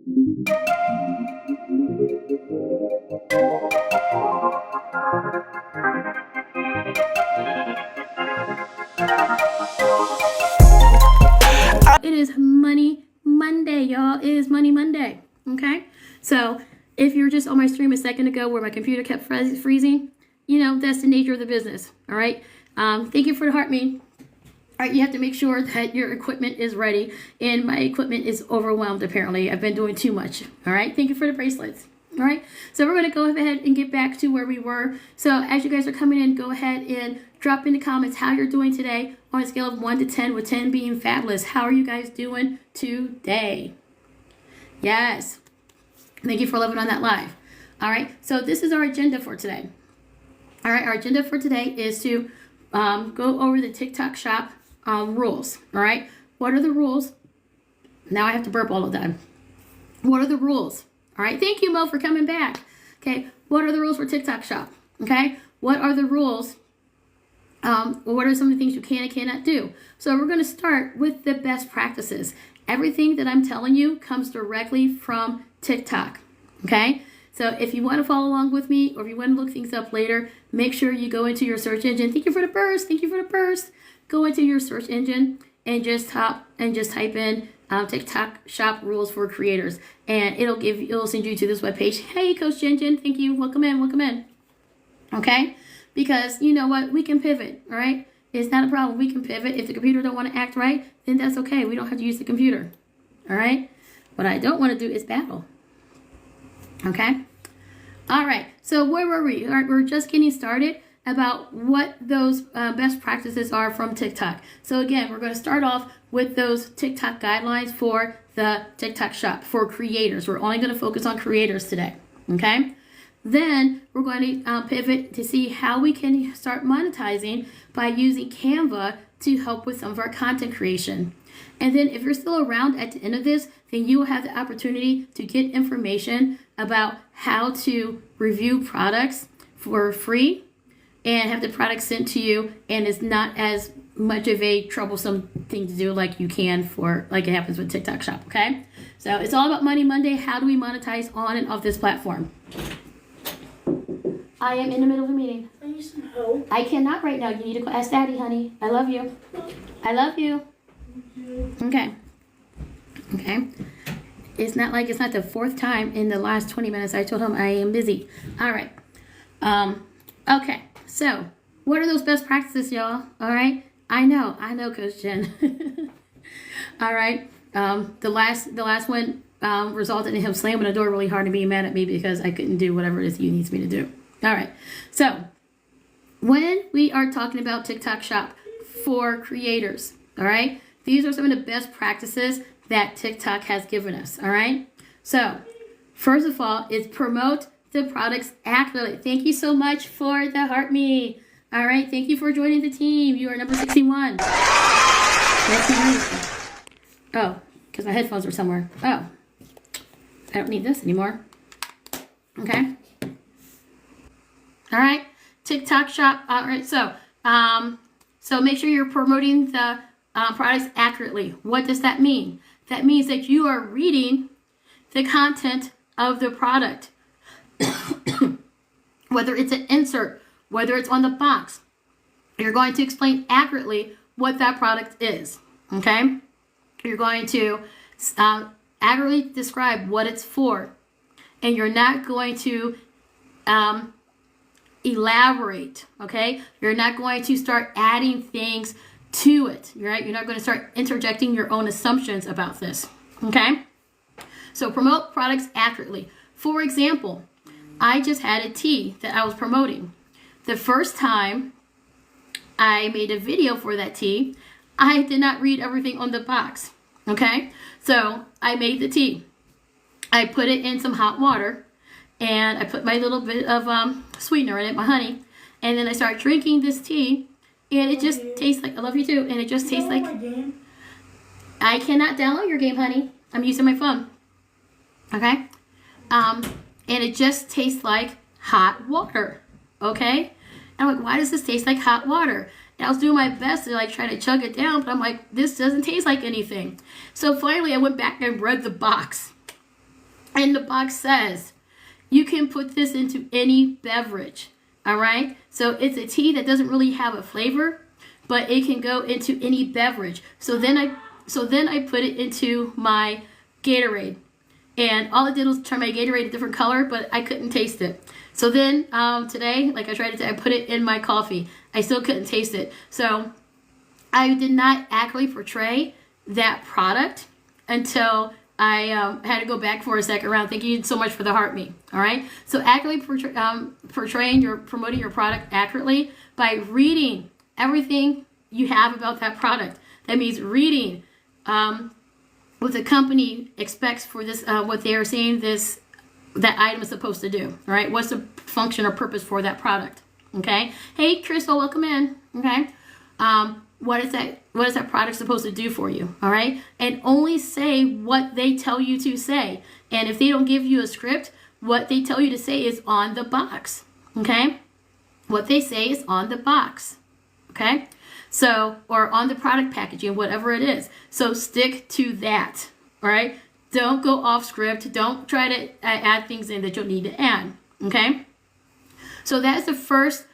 It is Money Monday, y'all. It is Money Monday, okay? So if you're just on my stream a second ago where my computer kept freezing, you know, that's the nature of the business, all right? Thank you for the heart me. All right, you have to make sure that your equipment is ready, and my equipment is overwhelmed, apparently. I've been doing too much, all right? Thank you for the bracelets, all right? So we're going to go ahead and get back to where we were. So as you guys are coming in, go ahead and drop in the comments how you're doing today on a scale of 1 to 10, with 10 being fabulous. How are you guys doing today? Yes. Thank you for living on that live. All right, so this is our agenda for today. All right, our agenda for today is to go over the TikTok shop rules. All right, what are the rules? Now I have to burp all of them. What are the rules? All right, thank you, Mo, for coming back. Okay, what are the rules for TikTok shop? Okay, what are the rules? What are some of the things you can and cannot do? So we're going to start with the best practices. Everything that I'm telling you comes directly from TikTok. Okay, so if you want to follow along with me, or if you want to look things up later, make sure you go into your search engine. Thank you for the burst. Thank you for the burst. Go into your search engine and just type in TikTok shop rules for creators, and it'll send you to this webpage. Hey, Coach Jen, thank you. Welcome in. Welcome in. Okay, because you know what, we can pivot. All right, it's not a problem. We can pivot. If the computer don't want to act right, then that's okay. We don't have to use the computer. All right. What I don't want to do is battle. Okay. All right. So where were we? All right, we're just getting started about what those best practices are from TikTok. So again, we're going to start off with those TikTok guidelines for the TikTok shop for creators. We're only going to focus on creators today. Okay. Then we're going to pivot to see how we can start monetizing by using Canva to help with some of our content creation. And then if you're still around at the end of this, then you will have the opportunity to get information about how to review products for free and have the product sent to you, and it's not as much of a troublesome thing to do like it happens with TikTok shop. Okay, so it's all about Money Monday. How do we monetize on and off this platform? I am in the middle of a meeting. I need some help. I cannot right now. You need to go ask Daddy, honey. I love you. I love you. Okay. Okay. It's not the fourth time in the last 20 minutes I told him I am busy. All right. Okay. So, what are those best practices, y'all? All right. I know, Coach Jen. All right. The last one resulted in him slamming the door really hard and being mad at me because I couldn't do whatever it is he needs me to do. All right. So, when we are talking about TikTok shop for creators, all right, these are some of the best practices that TikTok has given us. All right. So, first of all, is promote the products accurately. Thank you so much for the heart me. All right. Thank you for joining the team. You are number 61. Oh, because my headphones are somewhere. Oh, I don't need this anymore. Okay. All right, TikTok shop. All right, so make sure you're promoting the products accurately. What does that mean? That means that you are reading the content of the product, whether it's an insert, whether it's on the box. You're going to explain accurately what that product is. Okay, you're going to accurately describe what it's for, and you're not going to elaborate. Okay, you're not going to start adding things to it. Right? You're not going to start interjecting your own assumptions about this. Okay, so promote products accurately. For example, I just had a tea that I was promoting. The first time I made a video for that tea, I did not read everything on the box. Okay, so I made the tea. I put it in some hot water, and I put my little bit of sweetener in it, my honey, and then I start drinking this tea, and it just tastes like, I love you too, and it just tastes like, I cannot download your game, honey. I'm using my phone. Okay, and it just tastes like hot water. Okay, and I'm like, why does this taste like hot water? And I was doing my best to try to chug it down, but I'm like, this doesn't taste like anything. So finally I went back and read the box. And the box says, you can put this into any beverage. All right. So it's a tea that doesn't really have a flavor, but it can go into any beverage. So then I put it into my Gatorade. And all it did was turn my Gatorade a different color, but I couldn't taste it. So then today, like I tried to, I put it in my coffee. I still couldn't taste it. So I did not accurately portray that product until I had to go back for a second round. Thank you so much for the heart me. All right. So accurately promoting your product accurately by reading everything you have about that product. That means reading what the company expects for this, what they are saying that item is supposed to do. All right. What's the function or purpose for that product? Okay. Hey, Crystal, welcome in. Okay. What is that product supposed to do for you? All right. And only say what they tell you to say. And if they don't give you a script, what they tell you to say is on the box. Okay. What they say is on the box. Okay. So, or on the product packaging, whatever it is. So stick to that. All right. Don't go off script. Don't try to add things in that you'll need to add. Okay. So that is the first.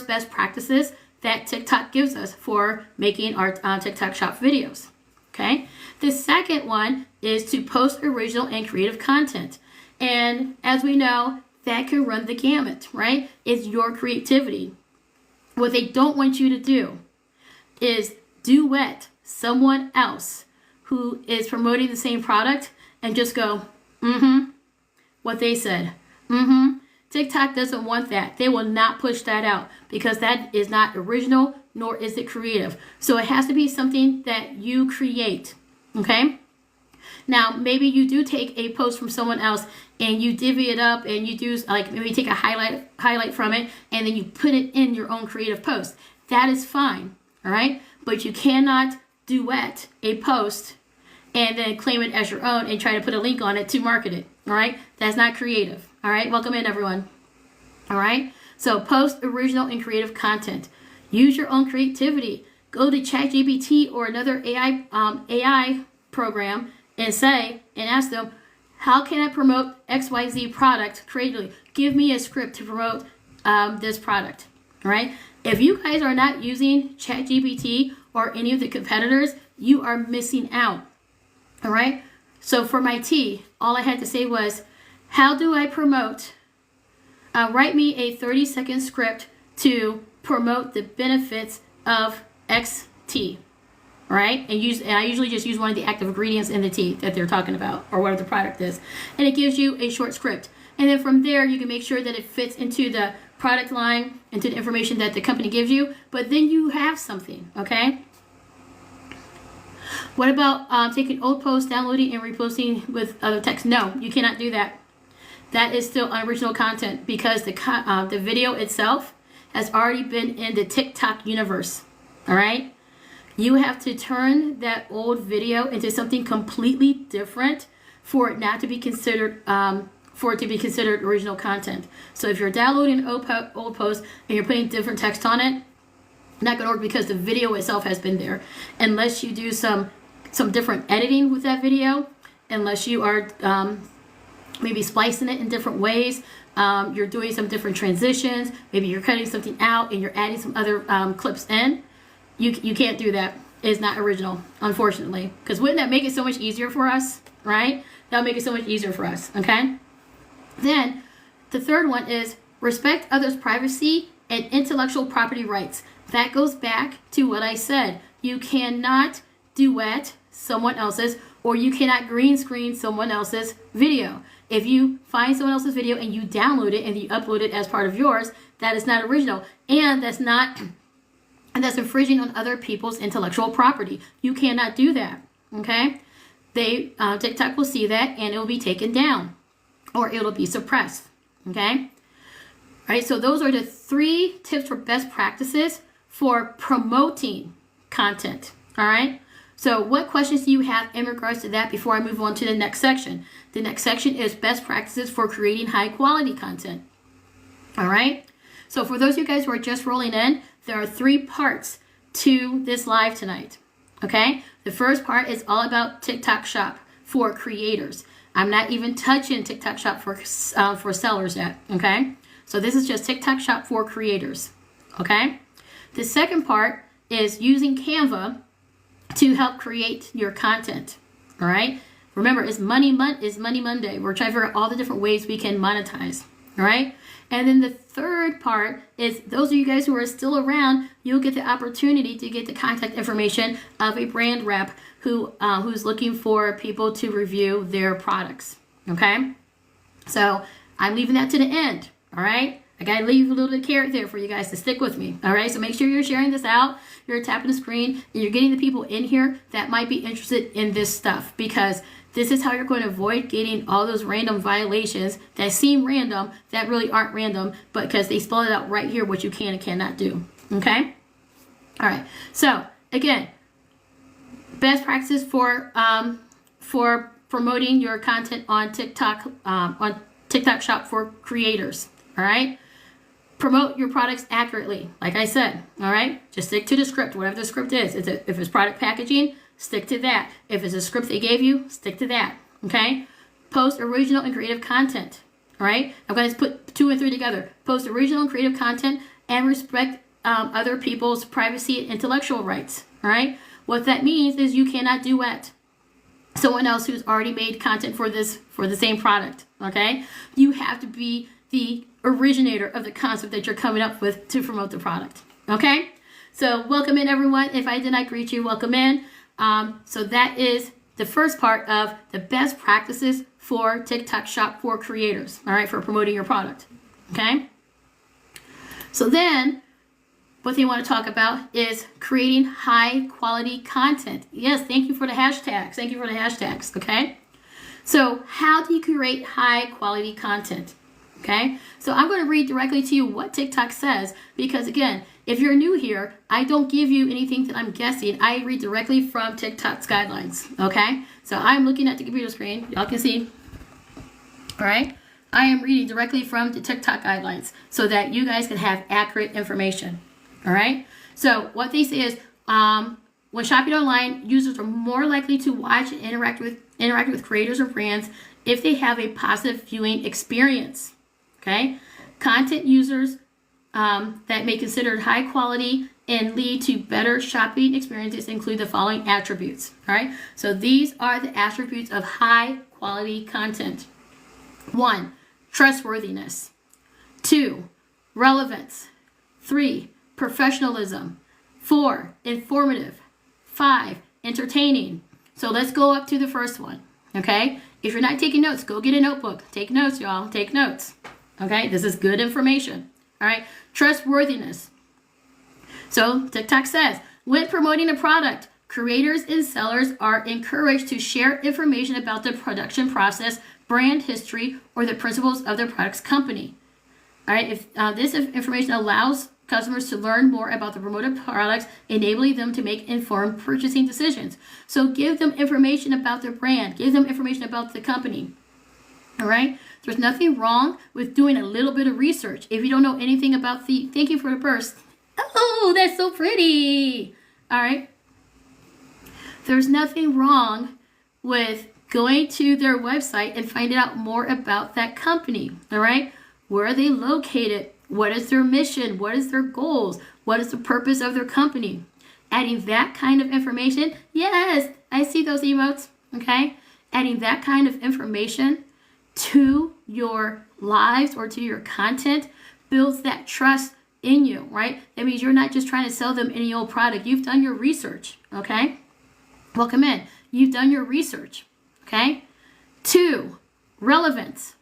Best practices that TikTok gives us for making our TikTok shop videos. Okay. The second one is to post original and creative content. And as we know, that can run the gamut, right? It's your creativity. What they don't want you to do is duet someone else who is promoting the same product and just go, what they said, TikTok doesn't want that. They will not push that out because that is not original, nor is it creative. So it has to be something that you create, okay? Now, maybe you do take a post from someone else and you divvy it up and you do, like, maybe take a highlight from it and then you put it in your own creative post. That is fine, all right? But you cannot duet a post and then claim it as your own and try to put a link on it to market it, all right? That's not creative, all right? Welcome in, everyone, all right? So post original and creative content. Use your own creativity. Go to ChatGPT or another AI program and ask them, how can I promote XYZ product creatively? Give me a script to promote this product, all right? If you guys are not using ChatGPT or any of the competitors, you are missing out, all right? So for my tea, all I had to say was, how do I promote? Write me a 30-second script to promote the benefits of X tea. Right? And I usually just use one of the active ingredients in the tea that they're talking about or whatever the product is. And it gives you a short script. And then from there, you can make sure that it fits into the product line, into the information that the company gives you. But then you have something, okay? What about taking old posts, downloading, and reposting with other text? No, you cannot do that. That is still unoriginal content because the video itself has already been in the TikTok universe, all right? You have to turn that old video into something completely different for it not to be considered, original content. So if you're downloading an old post and you're putting different text on it, not going to work because the video itself has been there. Unless you do some different editing with that video, unless you are maybe splicing it in different ways, you're doing some different transitions, maybe you're cutting something out and you're adding some other clips in. You can't do that. It's not original, unfortunately. Because wouldn't that make it so much easier for us, right? That would make it so much easier for us, okay? Then, the third one is respect others' privacy and intellectual property rights. That goes back to what I said. You cannot duet someone else's or you cannot green screen someone else's video. If you find someone else's video and you download it and you upload it as part of yours, that is not original. And that's infringing on other people's intellectual property. You cannot do that, okay? TikTok will see that and it will be taken down or it'll be suppressed, okay? All right, so those are the 3 tips for best practices for promoting content, all right? So what questions do you have in regards to that before I move on to the next section? The next section is best practices for creating high quality content, all right? So for those of you guys who are just rolling in, there are 3 parts to this live tonight, okay? The first part is all about TikTok Shop for creators. I'm not even touching TikTok Shop for sellers yet, okay? So this is just TikTok Shop for creators, okay? The second part is using Canva to help create your content, all right? Remember, it's Money Monday. We're trying to figure out all the different ways we can monetize, all right? And then the third part is those of you guys who are still around, you'll get the opportunity to get the contact information of a brand rep who's looking for people to review their products, okay? So I'm leaving that to the end, all right? I gotta leave a little bit of carrot there for you guys to stick with me, all right? So make sure you're sharing this out, you're tapping the screen, and you're getting the people in here that might be interested in this stuff, because this is how you're going to avoid getting all those random violations that seem random that really aren't random, but because they spell it out right here what you can and cannot do, okay? All right, so again, best practices for promoting your content on TikTok Shop for creators, all right? Promote your products accurately, like I said, all right? Just stick to the script, whatever the script is. If it's product packaging, stick to that. If it's a script they gave you, stick to that, okay? Post original and creative content, all right? I'm going to put 2 and 3 together. Post original and creative content and respect other people's privacy and intellectual rights, all right? What that means is you cannot duet someone else who's already made content for the same product, okay? You have to be the originator of the concept that you're coming up with to promote the product, okay? So welcome in, everyone. If I did not greet you, welcome in. So that is the first part of the best practices for TikTok Shop for creators, all right, for promoting your product, okay? So then what they want to talk about is creating high quality content. Yes, thank you for the hashtags. Thank you for the hashtags, okay? So how do you create high quality content? Okay, so I'm going to read directly to you what TikTok says, because again, if you're new here, I don't give you anything that I'm guessing. I read directly from TikTok's guidelines, okay? So I'm looking at the computer screen. Y'all can see, all right? I am reading directly from the TikTok guidelines so that you guys can have accurate information, all right? So what they say is when shopping online, users are more likely to watch and interact with creators or brands if they have a positive viewing experience. Okay, content users that may be considered high quality and lead to better shopping experiences include the following attributes. All right, so these are the attributes of high quality content. 1, trustworthiness. 2, relevance. 3, professionalism. 4, informative. 5, entertaining. So let's go up to the first one. Okay, if you're not taking notes, go get a notebook. Take notes, y'all. Take notes. Okay, this is good information. All right, trustworthiness. So TikTok says, when promoting a product, creators and sellers are encouraged to share information about the production process, brand history, or the principles of their product's company. All right, if this information allows customers to learn more about the promoted products, enabling them to make informed purchasing decisions. So give them information about their brand. Give them information about the company. All right, there's nothing wrong with doing a little bit of research. If you don't know anything about thank you for the burst. Oh, that's so pretty. All right. There's nothing wrong with going to their website and finding out more about that company. All right. Where are they located? What is their mission? What is their goals? What is the purpose of their company? Adding that kind of information. Yes, I see those emotes. Okay. Adding that kind of information to your lives or to your content builds that trust in you, right? That means you're not just trying to sell them any old product. You've done your research, okay? Welcome in. You've done your research, okay? 2, relevance.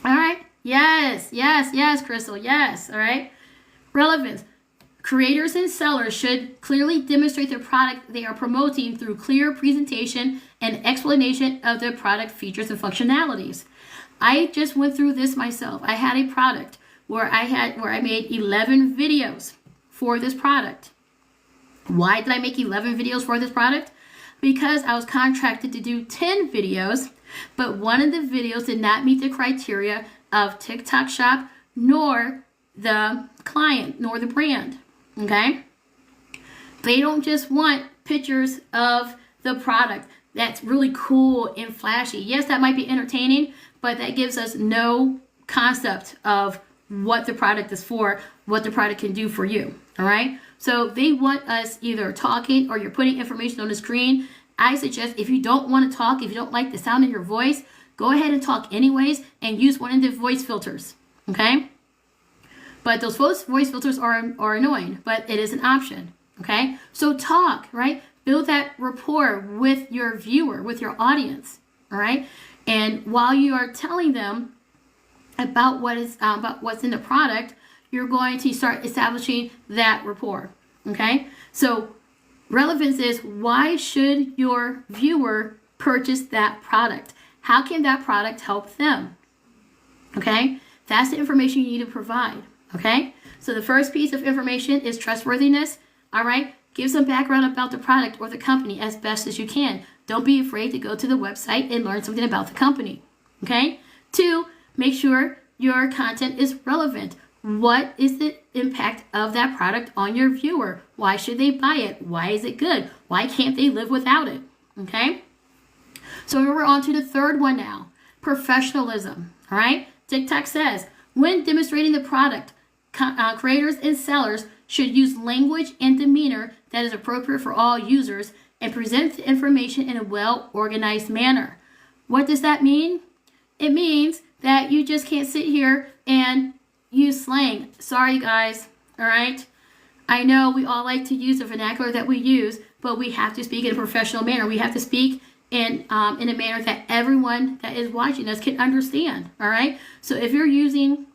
All right? Yes, Crystal, yes, all right? Relevance. Creators and sellers should clearly demonstrate their product they are promoting through clear presentation and explanation of the product features and functionalities. I just went through this myself. I had a product where I made 11 videos for this product. Why did I make 11 videos for this product? Because I was contracted to do 10 videos, but one of the videos did not meet the criteria of TikTok Shop, nor the client, nor the brand. Okay? They don't just want pictures of the product. that's really cool and flashy. Yes, that might be entertaining, but that gives us no concept of what the product is for, what the product can do for you. All right. So they want us either talking or you're putting information on the screen. I suggest if you don't want to talk, if you don't like the sound of your voice, go ahead and talk anyways and use one of the voice filters. Okay. But those voice filters are annoying, but it is an option. Okay. So talk, right? Build that rapport with your viewer, with your audience. All right. And while you are telling them about what's in the product, you're going to start establishing that rapport. Okay. So relevance is, why should your viewer purchase that product? How can that product help them? Okay. That's the information you need to provide. Okay. So the first piece of information is trustworthiness. All right. Give some background about the product or the company as best as you can. Don't be afraid to go to the website and learn something about the company. Okay. 2, make sure your content is relevant. What is the impact of that product on your viewer? Why should they buy it? Why is it good? Why can't they live without it? Okay. So we're on to the third one now. Professionalism. All right. TikTok says, when demonstrating the product, creators and sellers should use language and demeanor that is appropriate for all users and present the information in a well-organized manner. What does that mean? It means that you just can't sit here and use slang. Sorry, guys. All right. I know we all like to use the vernacular that we use, but we have to speak in a professional manner. We have to speak in a manner that everyone that is watching us can understand. All right. So if you're using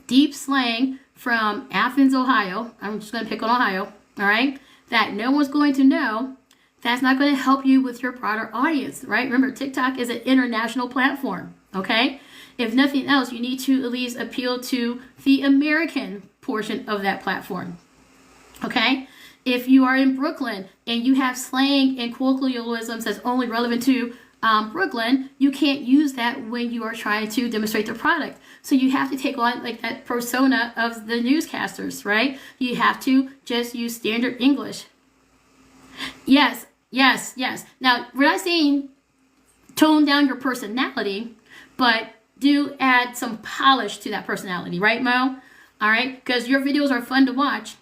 deep slang from Athens, Ohio, I'm just going to pick on Ohio, all right, that no one's going to know, that's not going to help you with your broader audience, right? Remember, TikTok is an international platform, okay? If nothing else, you need to at least appeal to the American portion of that platform, okay? If you are in Brooklyn and you have slang and colloquialisms that's only relevant to Brooklyn, you can't use that when you are trying to demonstrate the product. So you have to take on like that persona of the newscasters, right? You have to just use standard English. Yes, yes, yes. Now, we're not saying tone down your personality, but do add some polish to that personality, right, Mo? All right, because your videos are fun to watch.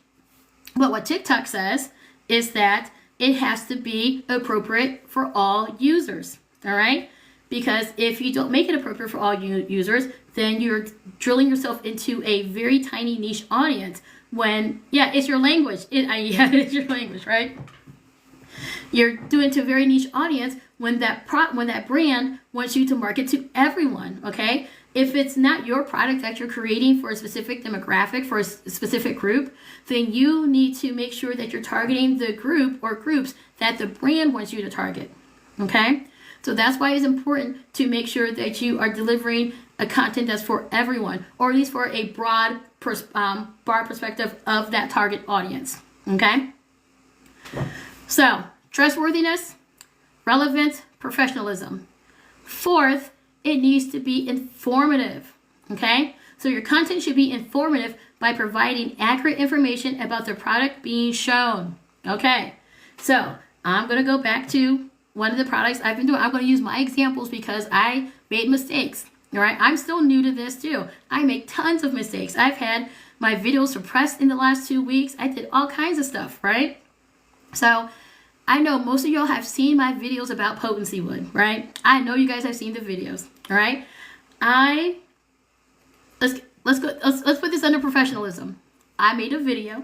But what TikTok says is that it has to be appropriate for all users, all right? Because if you don't make it appropriate for all users, then you're drilling yourself into a very tiny niche audience when, yeah, it's your language. Yeah, it's your language, right? You're doing it to a very niche audience when that brand wants you to market to everyone, okay? If it's not your product that you're creating for a specific demographic, for a specific group, then you need to make sure that you're targeting the group or groups that the brand wants you to target, okay? So that's why it's important to make sure that you are delivering a content that's for everyone, or at least for a broad perspective of that target audience, okay? So, trustworthiness, relevance, professionalism. Fourth, it needs to be informative, okay? So your content should be informative by providing accurate information about the product being shown, okay? So I'm going to go back to one of the products I've been doing. I'm going to use my examples because I made mistakes, all right? I'm still new to this too. I make tons of mistakes. I've had my videos suppressed in the last 2 weeks. I did all kinds of stuff, right? So I know most of y'all have seen my videos about potency wood, right? I know you guys have seen the videos, all right? Let's put this under professionalism. I made a video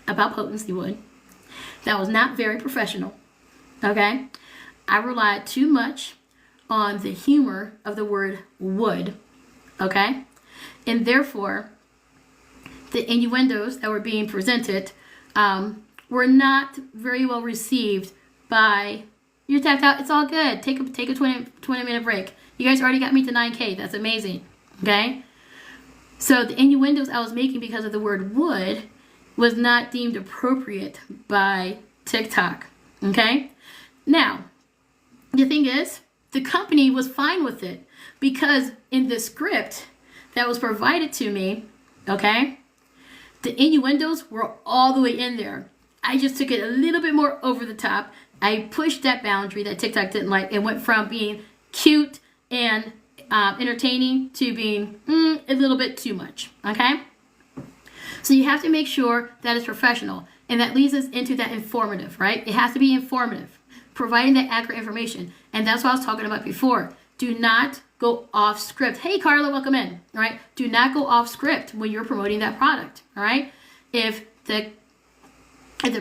about potency wood that was not very professional, okay? I relied too much on the humor of the word wood, okay? And therefore, the innuendos that were being presented were not very well received by, you're tapped out, it's all good. Take a 20-minute break. You guys already got me to 9K. That's amazing, okay? So the innuendos I was making because of the word wood was not deemed appropriate by TikTok, okay? Now, the thing is, the company was fine with it because in the script that was provided to me, okay, the innuendos were all the way in there. I just took it a little bit more over the top I pushed that boundary that TikTok didn't like. It went from being cute and entertaining to being a little bit too much, okay? So you have to make sure that it's professional, and that leads us into that informative, right? It has to be informative, providing that accurate information, and that's what I was talking about before. Do not go off script. Hey, Carla, welcome in, all right? Do not go off script when you're promoting that product, all right? If the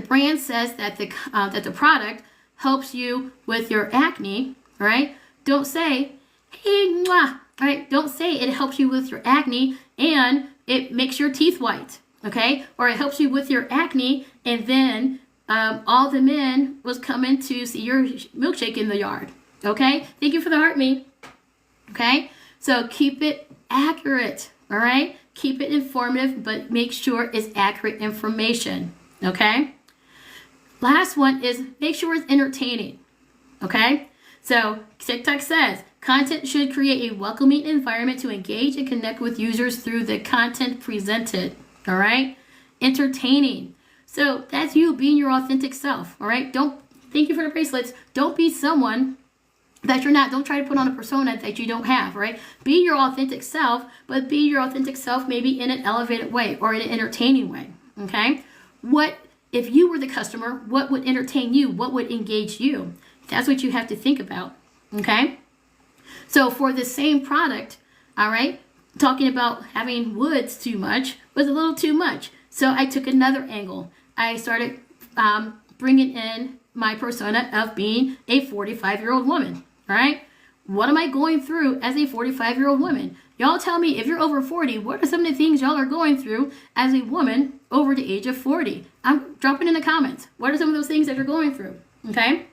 brand says that the product helps you with your acne, all right? Don't say, hey, mwah, all right? Don't say it helps you with your acne and it makes your teeth white, okay? Or it helps you with your acne and then all the men was coming to see your milkshake in the yard, okay? Thank you for the heart, me, okay? So keep it accurate, all right? Keep it informative, but make sure it's accurate information, okay? Last one is make sure it's entertaining, okay? So TikTok says, content should create a welcoming environment to engage and connect with users through the content presented, all right? Entertaining. So that's you being your authentic self, all right? Thank you for the bracelets. Don't be someone that you're not. Don't try to put on a persona that you don't have, right? Be your authentic self, but be your authentic self maybe in an elevated way or in an entertaining way, okay? If you were the customer, what would entertain you? What would engage you? That's what you have to think about, okay? So for the same product, all right, talking about having woods too much was a little too much. So I took another angle. I started bringing in my persona of being a 45-year-old woman, all right? What am I going through as a 45-year-old woman? Y'all tell me, if you're over 40, what are some of the things y'all are going through as a woman over the age of 40? I'm dropping in the comments. What are some of those things that you're going through, okay?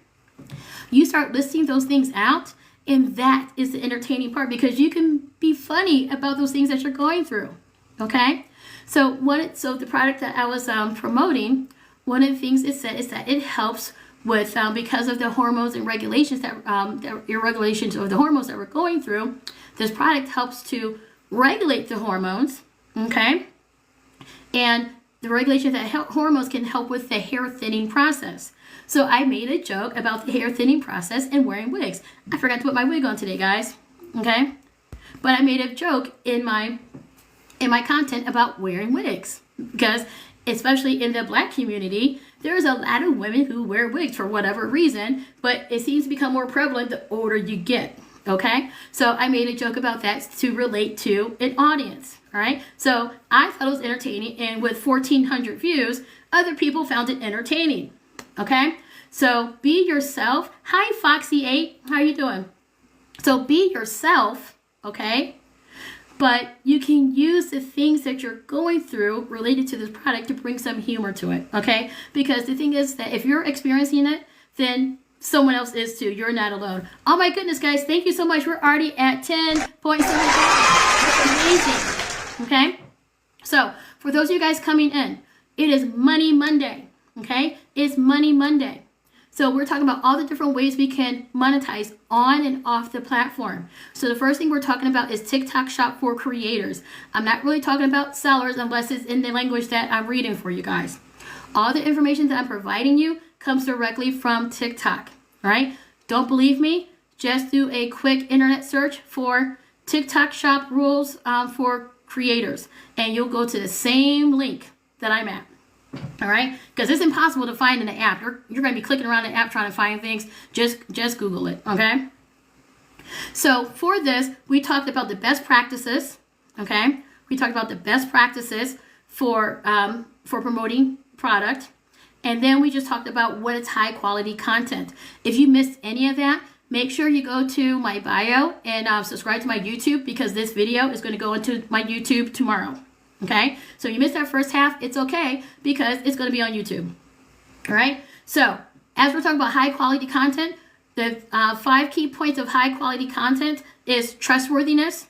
You start listing those things out, and that is the entertaining part because you can be funny about those things that you're going through, okay? So the product that I was promoting, one of the things it said is that it helps with, because of the hormones and regulations the irregulations of the hormones that we're going through, this product helps to regulate the hormones, okay? And the regulation of that hormones can help with the hair thinning process. So I made a joke about the hair thinning process and wearing wigs. I forgot to put my wig on today, guys, okay? But I made a joke in my content about wearing wigs because especially in the Black community, there's a lot of women who wear wigs for whatever reason, but it seems to become more prevalent the older you get, okay? So I made a joke about that to relate to an audience, all right? So I thought it was entertaining, and with 1,400 views, other people found it entertaining, okay? So be yourself. Hi, Foxy8, how you doing? So be yourself, okay? But you can use the things that you're going through related to this product to bring some humor to it, okay? Because the thing is that if you're experiencing it, then someone else is too. You're not alone. Oh my goodness, guys, thank you so much. We're already at 10.7. That's amazing, okay? So for those of you guys coming in, it is Money Monday, okay? It's Money Monday. So we're talking about all the different ways we can monetize on and off the platform. So the first thing we're talking about is TikTok Shop for creators. I'm not really talking about sellers unless it's in the language that I'm reading for you guys. All the information that I'm providing you comes directly from TikTok, all right? Don't believe me? Just do a quick internet search for TikTok Shop rules for creators, and you'll go to the same link that I'm at. All right, because it's impossible to find in the app. You're going to be clicking around the app trying to find things. Just Google it, okay? So for this, we talked about the best practices, okay? We talked about the best practices for promoting product, and then we just talked about what is high quality content. If you missed any of that, make sure you go to my bio and subscribe to my YouTube because this video is going to go into my YouTube tomorrow. Okay, so you missed that first half, it's okay because it's going to be on YouTube. All right, so as we're talking about high quality content, the 5 key points of high quality content is trustworthiness,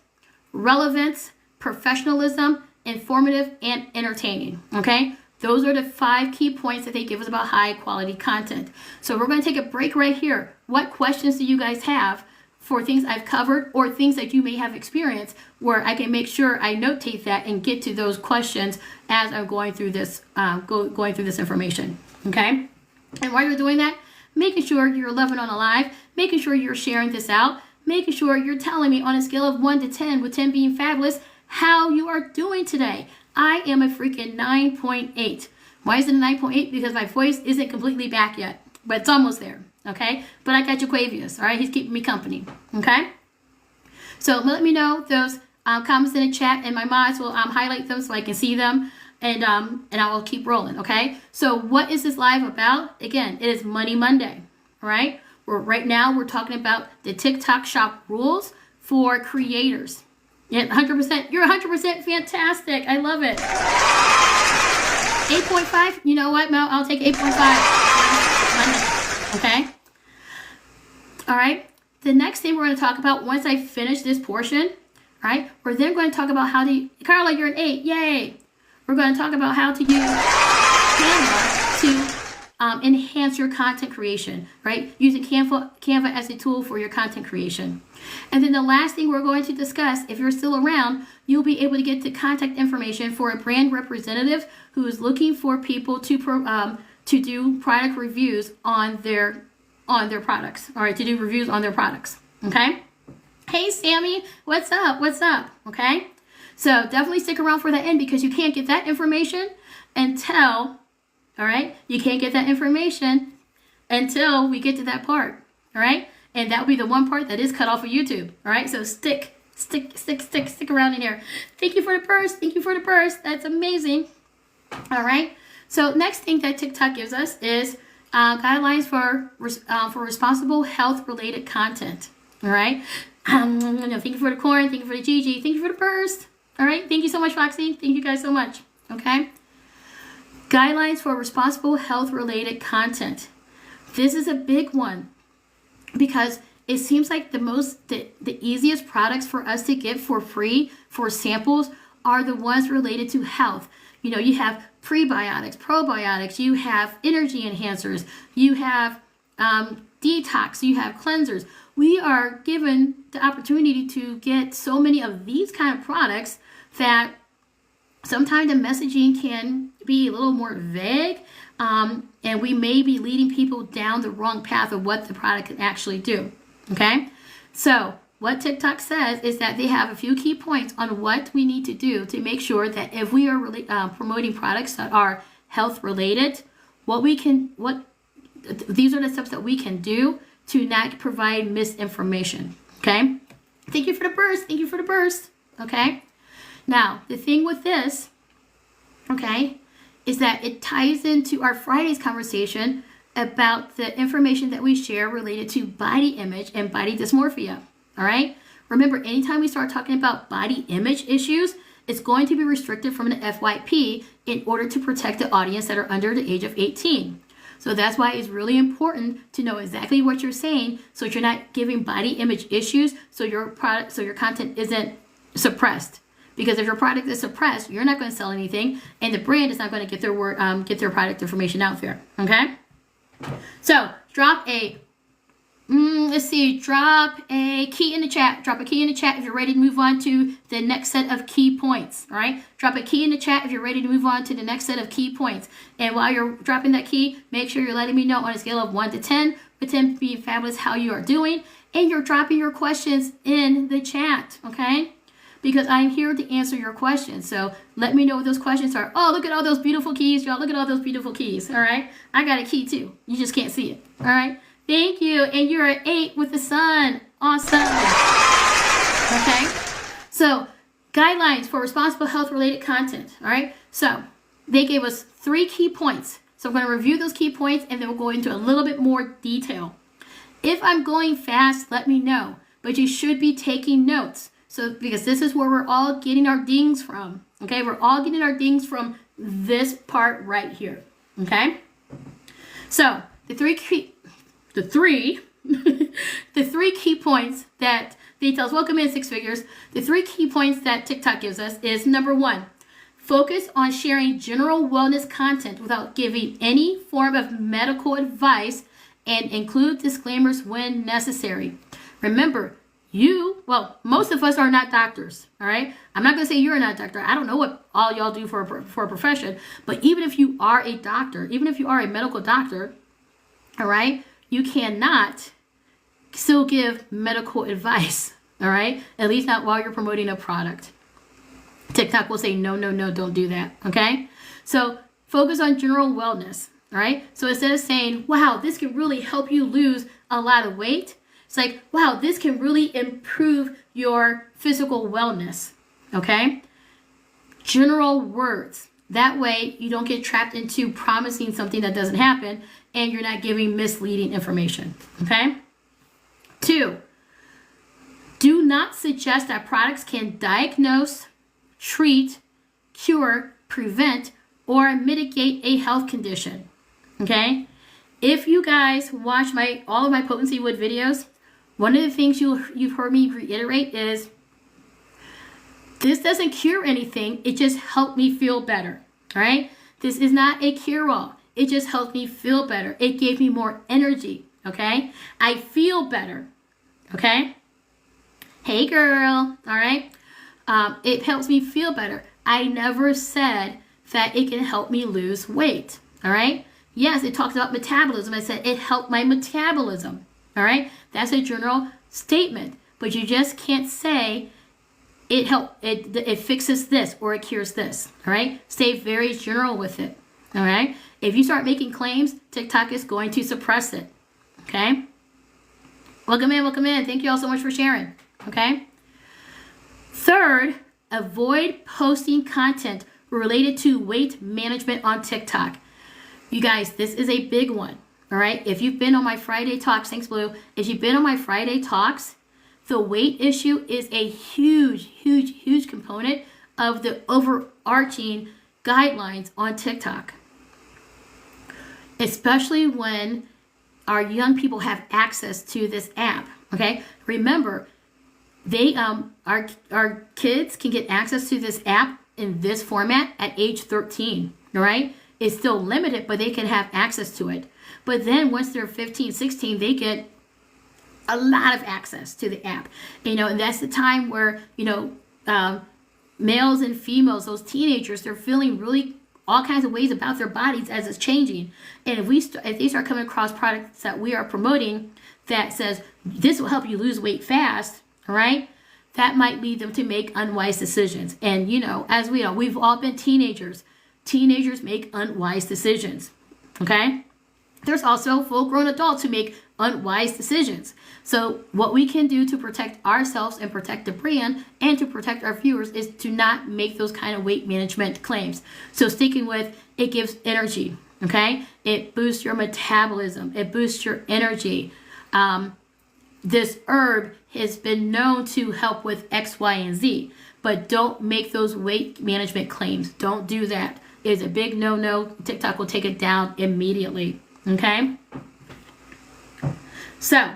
relevance, professionalism, informative, and entertaining. Okay, those are the 5 key points that they give us about high quality content. So we're going to take a break right here. What questions do you guys have for things I've covered or things that you may have experienced where I can make sure I notate that and get to those questions as I'm going through this going through this information, okay? And while you're doing that, making sure you're loving on a live, making sure you're sharing this out, making sure you're telling me on a scale of 1 to 10, with 10 being fabulous, how you are doing today. I am a freaking 9.8. Why is it a 9.8? Because my voice isn't completely back yet, but it's almost there, okay? But I got Jaquavius, all right? He's keeping me company, okay? So let me know those comments in the chat, and my mods will highlight them so I can see them, and I will keep rolling, okay? So what is this live about? Again, it is Money Monday, all right? Right now we're talking about the TikTok shop rules for creators. Yeah, 100%. You're 100% fantastic. I love it. 8.5. You know what, Mel? I'll take 8.5. Okay? All right. The next thing we're going to talk about once I finish this portion, right? We're then going to talk about how to... Carla, you're an 8. Yay. We're going to talk about how to use Canva to enhance your content creation, right? Using Canva as a tool for your content creation. And then the last thing we're going to discuss, if you're still around, you'll be able to get the contact information for a brand representative who is looking for people to do product reviews on their products. All right, to do reviews on their products. Okay. Hey, Sammy, what's up? What's up? Okay. So definitely stick around for the end because you can't get that information until. All right, you can't get that information until we get to that part. All right, and that will be the one part that is cut off of YouTube. All right, so stick around in here. Thank you for the purse. Thank you for the purse. That's amazing. All right, so next thing that TikTok gives us is guidelines for responsible health related content. All right, thank you for the corn. Thank you for the Gigi. Thank you for the purse. All right, thank you so much, Foxy. Thank you guys so much. Okay. Guidelines for responsible health-related content. This is a big one because it seems like the easiest products for us to get for free for samples are the ones related to health. You know, you have prebiotics, probiotics, you have energy enhancers, you have detox, you have cleansers. We are given the opportunity to get so many of these kind of products that sometimes the messaging can be a little more vague, and we may be leading people down the wrong path of what the product can actually do, okay? So what TikTok says is that they have a few key points on what we need to do to make sure that if we are really promoting products that are health related, these are the steps that we can do to not provide misinformation, okay? Thank you for the burst. Thank you for the burst, okay? Now, the thing with this, okay, is that it ties into our Friday's conversation about the information that we share related to body image and body dysmorphia, all right? Remember, anytime we start talking about body image issues, it's going to be restricted from the FYP in order to protect the audience that are under the age of 18. So that's why it's really important to know exactly what you're saying so you're not giving body image issues so your content isn't suppressed. Because if your product is suppressed, you're not going to sell anything, and the brand is not going to get their product information out there. Okay. So drop a key in the chat. Drop a key in the chat if you're ready to move on to the next set of key points. All right. Drop a key in the chat if you're ready to move on to the next set of key points. And while you're dropping that key, make sure you're letting me know on a scale of 1 to 10, with 10 being fabulous, how you are doing, and you're dropping your questions in the chat. Okay. Because I'm here to answer your questions. So let me know what those questions are. Oh, look at all those beautiful keys, y'all. Look at all those beautiful keys. All right. I got a key too. You just can't see it. All right. Thank you. And you're an 8 with the sun. Awesome. Okay. So guidelines for responsible health related content. All right. So they gave us 3 key points. So I'm going to review those key points and then we'll go into a little bit more detail. If I'm going fast, let me know. But you should be taking notes. So, because this is where we're all getting our dings from, okay? We're all getting our dings from this part right here, okay? So, the three key points that details, welcome in Six Figures. The 3 key points that TikTok gives us is number 1, focus on sharing general wellness content without giving any form of medical advice and include disclaimers when necessary. Remember, most of us are not doctors, all right? I'm not going to say you're not a doctor. I don't know what all y'all do for a profession, but even if you are a doctor, even if you are a medical doctor, all right, you cannot still give medical advice, all right? At least not while you're promoting a product. TikTok will say, no, no, no, don't do that, okay? So focus on general wellness, all right? So instead of saying, wow, this can really help you lose a lot of weight, it's like, wow, this can really improve your physical wellness, okay? General words. That way you don't get trapped into promising something that doesn't happen and you're not giving misleading information, okay? 2, do not suggest that products can diagnose, treat, cure, prevent, or mitigate a health condition, okay? If you guys watch all of my Potency Wood videos, one of the things you've heard me reiterate is, this doesn't cure anything, it just helped me feel better, all right? This is not a cure-all, it just helped me feel better. It gave me more energy, okay? I feel better, okay? Hey girl, all right? It helps me feel better. I never said that it can help me lose weight, all right? Yes, it talks about metabolism. I said it helped my metabolism, all right? That's a general statement, but you just can't say it fixes this or it cures this, all right? Stay very general with it, all right? If you start making claims, TikTok is going to suppress it, okay? Welcome in, welcome in. Thank you all so much for sharing, okay? 3rd, avoid posting content related to weight management on TikTok. You guys, this is a big one, all right? If you've been on my Friday Talks, thanks Blue. If you've been on my Friday Talks, the weight issue is a huge, huge, huge component of the overarching guidelines on TikTok. Especially when our young people have access to this app, okay? Remember, our kids can get access to this app in this format at age 13, all right? It's still limited, but they can have access to it. But then once they're 15, 16, they get a lot of access to the app, and that's the time where, males and females, those teenagers, they're feeling really all kinds of ways about their bodies as it's changing. And if they start coming across products that we are promoting that says this will help you lose weight fast, all right, that might lead them to make unwise decisions. And as we know, we've all been teenagers. Teenagers make unwise decisions, okay? There's also full-grown adults who make unwise decisions. So what we can do to protect ourselves and protect the brand and to protect our viewers is to not make those kind of weight management claims. So sticking with, it gives energy, okay? It boosts your metabolism. It boosts your energy. This herb has been known to help with X, Y, and Z, but don't make those weight management claims. Don't do that. It is a big no-no. TikTok will take it down immediately, okay? So,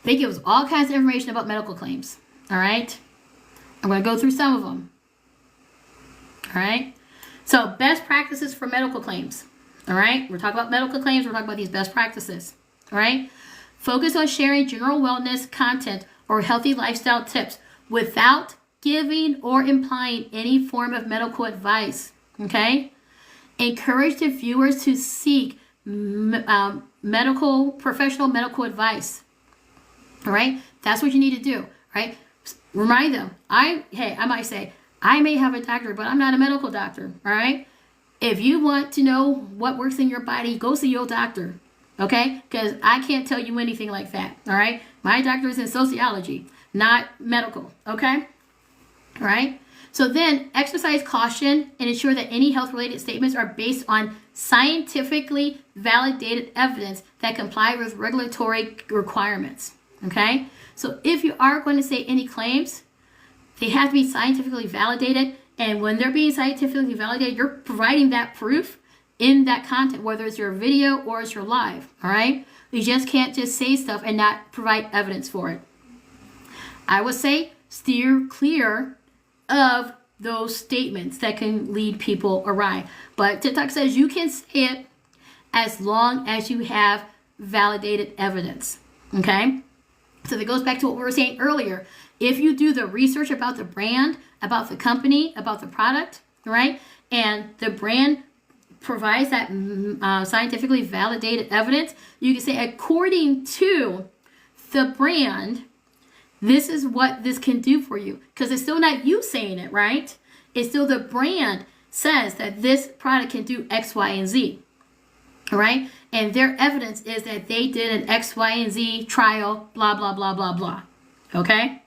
they give us all kinds of information about medical claims, all right? I'm going to go through some of them, all right? So, best practices for medical claims, all right? We're talking about medical claims. We're talking about these best practices, all right? Focus on sharing general wellness content or healthy lifestyle tips without giving or implying any form of medical advice, okay? Encourage the viewers to seek professional medical advice, all right? That's what you need to do, right? Remind them, I might say, I may have a doctor, but I'm not a medical doctor, all right? If you want to know what works in your body, go see your doctor, okay? Because I can't tell you anything like that, all right? My doctor is in sociology, not medical, okay? All right? So then exercise caution and ensure that any health-related statements are based on scientifically validated evidence that comply with regulatory requirements, okay? So if you are going to say any claims, they have to be scientifically validated, and when they're being scientifically validated, you're providing that proof in that content, whether it's your video or it's your live, all right? You just can't just say stuff and not provide evidence for it. I would say steer clear of those statements that can lead people awry. But TikTok says you can say it as long as you have validated evidence, okay? So that goes back to what we were saying earlier. If you do the research about the brand, about the company, about the product, right? And the brand provides that scientifically validated evidence, you can say, according to the brand, this is what this can do for you. Because it's still not you saying it, right? It's still the brand says that this product can do X, Y, and Z. All right? And their evidence is that they did an X, Y, and Z trial, blah, blah, blah, blah, blah. Okay?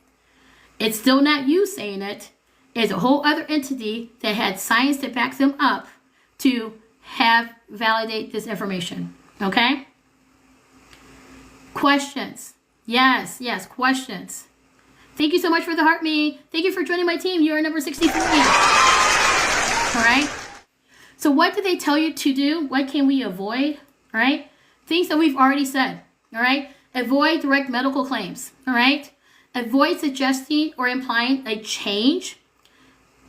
It's still not you saying it. It's a whole other entity that had science to back them up to validate this information. Okay? Questions? Yes, questions. Thank you so much for the heart me. Thank you for joining my team. You are number 63. All right? So what did they tell you to do? What can we avoid? All right? Things that we've already said. All right? Avoid direct medical claims. All right? Avoid suggesting or implying a change,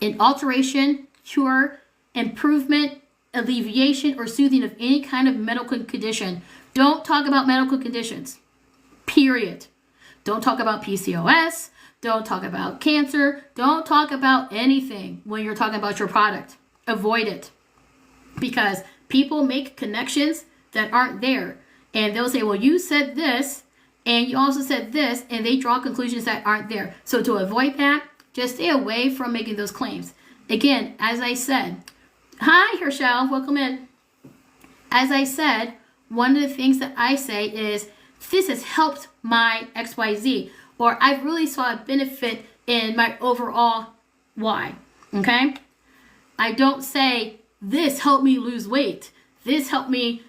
an alteration, cure, improvement, alleviation, or soothing of any kind of medical condition. Don't talk about medical conditions. Period. Don't talk about PCOS. Don't talk about cancer. Don't talk about anything when you're talking about your product. Avoid it. Because people make connections that aren't there. And they'll say, well, you said this, and you also said this, and they draw conclusions that aren't there. So to avoid that, just stay away from making those claims. Again, as I said, hi, Herschel, welcome in. As I said, one of the things that I say is, this has helped my XYZ, or I really saw a benefit in my overall Y, okay? I don't say, this helped me lose weight. This helped me,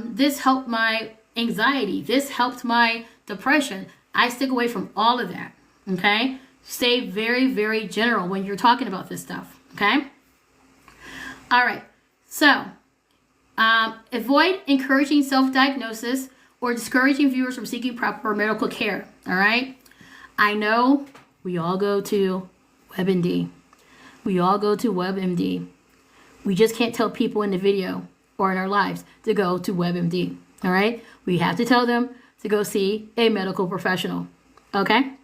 this helped my anxiety. This helped my depression. I stick away from all of that, okay? Stay very, very general when you're talking about this stuff, okay? All right, so avoid encouraging self-diagnosis or discouraging viewers from seeking proper medical care, all right? I know we all go to WebMD. We all go to WebMD. We just can't tell people in the video or in our lives to go to WebMD, all right? We have to tell them to go see a medical professional, okay?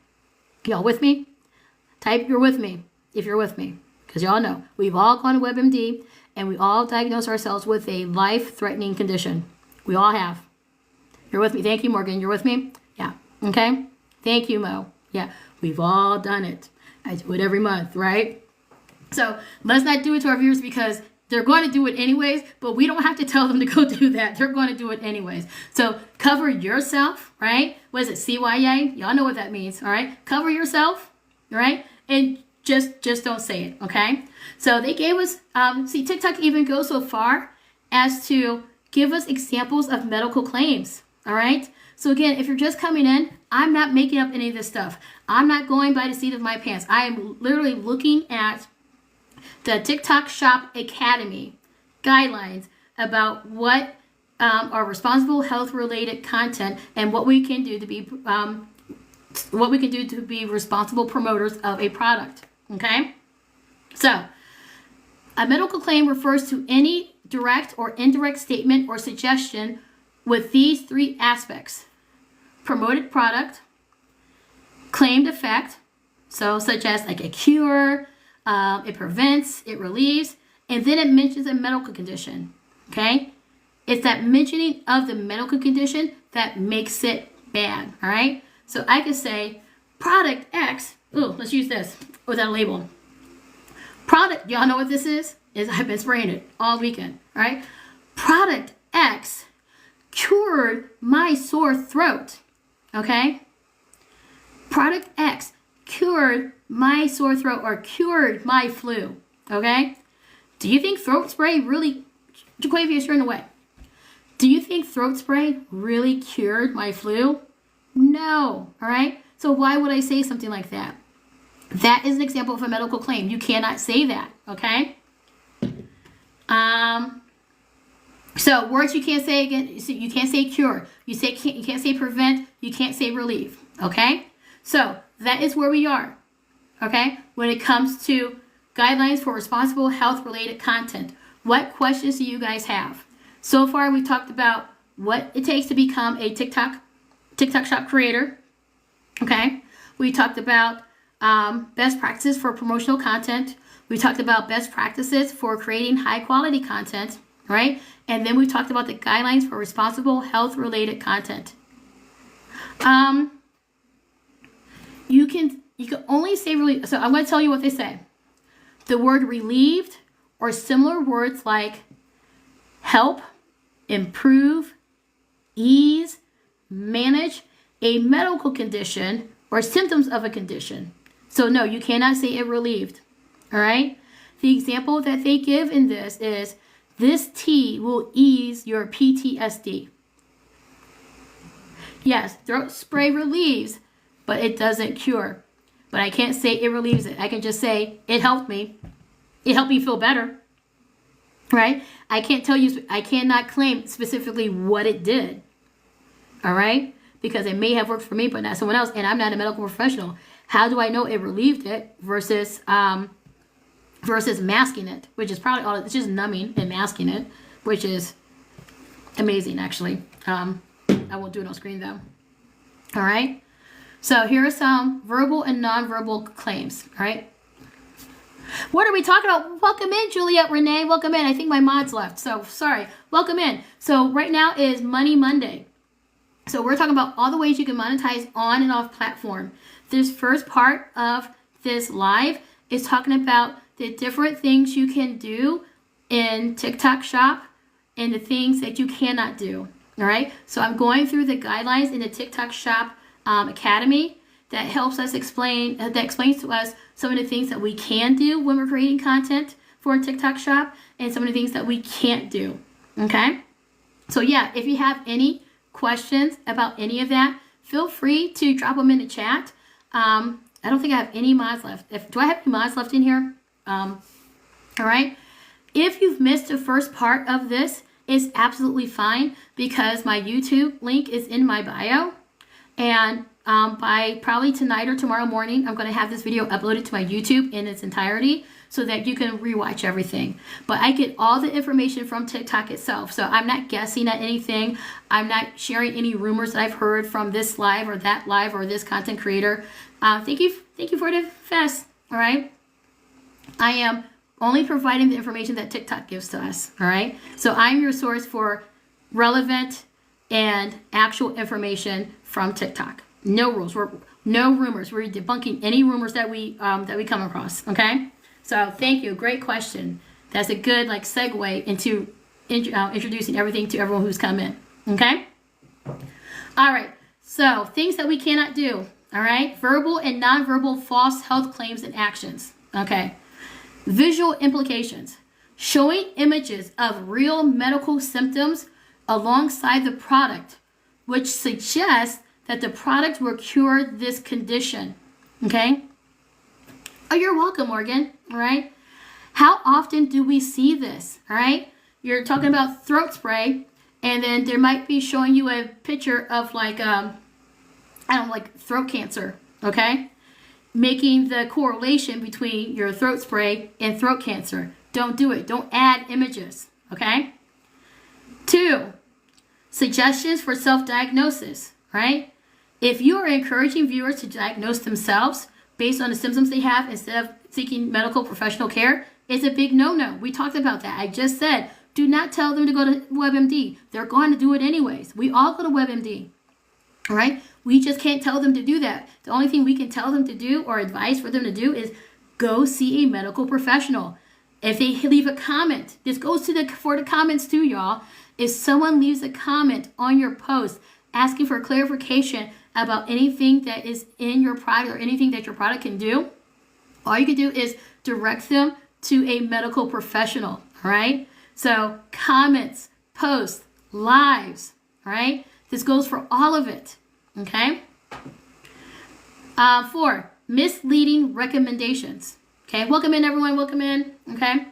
Y'all with me? Type you're with me if you're with me, because y'all know we've all gone to WebMD and we all diagnose ourselves with a life-threatening condition. We all have. You're with me. Thank you, Morgan. You're with me? Yeah. Okay? Thank you, Mo. Yeah. We've all done it. I do it every month, right? So let's not do it to our viewers because they're going to do it anyways, but we don't have to tell them to go do that. They're going to do it anyways. So cover yourself, right? What is it? CYA? Y'all know what that means, all right? Cover yourself, all right? And just don't say it, okay? So they gave us, see, TikTok even goes so far as to give us examples of medical claims. All right. So again, if you're just coming in, I'm not making up any of this stuff. I'm not going by the seat of my pants. I am literally looking at the TikTok Shop Academy guidelines about what are responsible health related content and what we can do to be responsible promoters of a product. Okay. So a medical claim refers to any direct or indirect statement or suggestion with these three aspects: promoted product, claimed effect, so such as like a cure, it prevents, it relieves, and then it mentions a medical condition, okay? It's that mentioning of the medical condition that makes it bad, all right? So I could say product X, let's use this without a label. Product, y'all know what this is? I've been spraying it all weekend, all right? Product X cured my sore throat, okay? Product X cured my sore throat or cured my flu, okay? Do you think throat spray really, Jaquavius, you're in the way. Do you think throat spray really cured my flu? No, all right? So why would I say something like that? That is an example of a medical claim. You cannot say that, okay? So words you can't say again. You can't say cure. You can't say prevent. You can't say relieve. Okay. So that is where we are. Okay. When it comes to guidelines for responsible health related content, what questions do you guys have? So far, we talked about what it takes to become a TikTok Shop creator. Okay. We talked about best practices for promotional content. We talked about best practices for creating high quality content. All right. And then we talked about the guidelines for responsible health-related content. You can only say relieved. So I'm going to tell you what they say. The word relieved or similar words like help, improve, ease, manage a medical condition or symptoms of a condition. So no, you cannot say it relieved. All right. The example that they give in this is, this tea will ease your PTSD. Yes, throat spray relieves, but it doesn't cure. But I can't say it relieves it. I can just say it helped me. It helped me feel better. Right? I can't tell you, I cannot claim specifically what it did. All right? Because it may have worked for me, but not someone else, and I'm not a medical professional. How do I know it relieved it versus masking it, which is probably all, it's just numbing and masking it, which is amazing, actually. I won't do it on screen, though. All right? So here are some verbal and nonverbal claims, all right? What are we talking about? Welcome in, Juliet Renee. Welcome in. I think my mods left, so sorry. Welcome in. So right now is Money Monday. So we're talking about all the ways you can monetize on and off platform. This first part of this live is talking about the different things you can do in TikTok Shop and the things that you cannot do. All right. So I'm going through the guidelines in the TikTok Shop Academy that helps us explains to us some of the things that we can do when we're creating content for TikTok Shop and some of the things that we can't do. Okay. So yeah, if you have any questions about any of that, feel free to drop them in the chat. I don't think I have any mods left. Do I have any mods left in here? All right. If you've missed the first part of this, it's absolutely fine because my YouTube link is in my bio. And by probably tonight or tomorrow morning, I'm going to have this video uploaded to my YouTube in its entirety so that you can rewatch everything. But I get all the information from TikTok itself. So I'm not guessing at anything. I'm not sharing any rumors that I've heard from this live or that live or this content creator. Thank you for the fest. All right. I am only providing the information that TikTok gives to us. All right. So I'm your source for relevant and actual information from TikTok. No rules. No rumors. We're debunking any rumors that we come across. Okay. So thank you. Great question. That's a good segue into introducing everything to everyone who's come in. Okay. All right. So things that we cannot do. All right. Verbal and nonverbal false health claims and actions. Okay. Visual implications. Showing images of real medical symptoms alongside the product, which suggests that the product will cure this condition. Okay. Oh, you're welcome, Morgan. All right. How often do we see this? All right. You're talking about throat spray, and then there might be showing you a picture of throat cancer. Okay. Making the correlation between your throat spray and throat cancer. Don't do it. Don't add images. Okay. 2, suggestions for self-diagnosis. Right. If you are encouraging viewers to diagnose themselves based on the symptoms they have instead of seeking medical professional care, it's a big no-no. We talked about that. I just said, do not tell them to go to WebMD. They're going to do it anyways. We all go to WebMD. All right. We just can't tell them to do that. The only thing we can tell them to do or advise for them to do is go see a medical professional. If they leave a comment, this goes for the comments too, y'all. If someone leaves a comment on your post asking for clarification about anything that is in your product or anything that your product can do, all you can do is direct them to a medical professional. All right. So comments, posts, lives. All right. This goes for all of it. Okay. 4, misleading recommendations. Okay. Welcome in, everyone. Welcome in. Okay.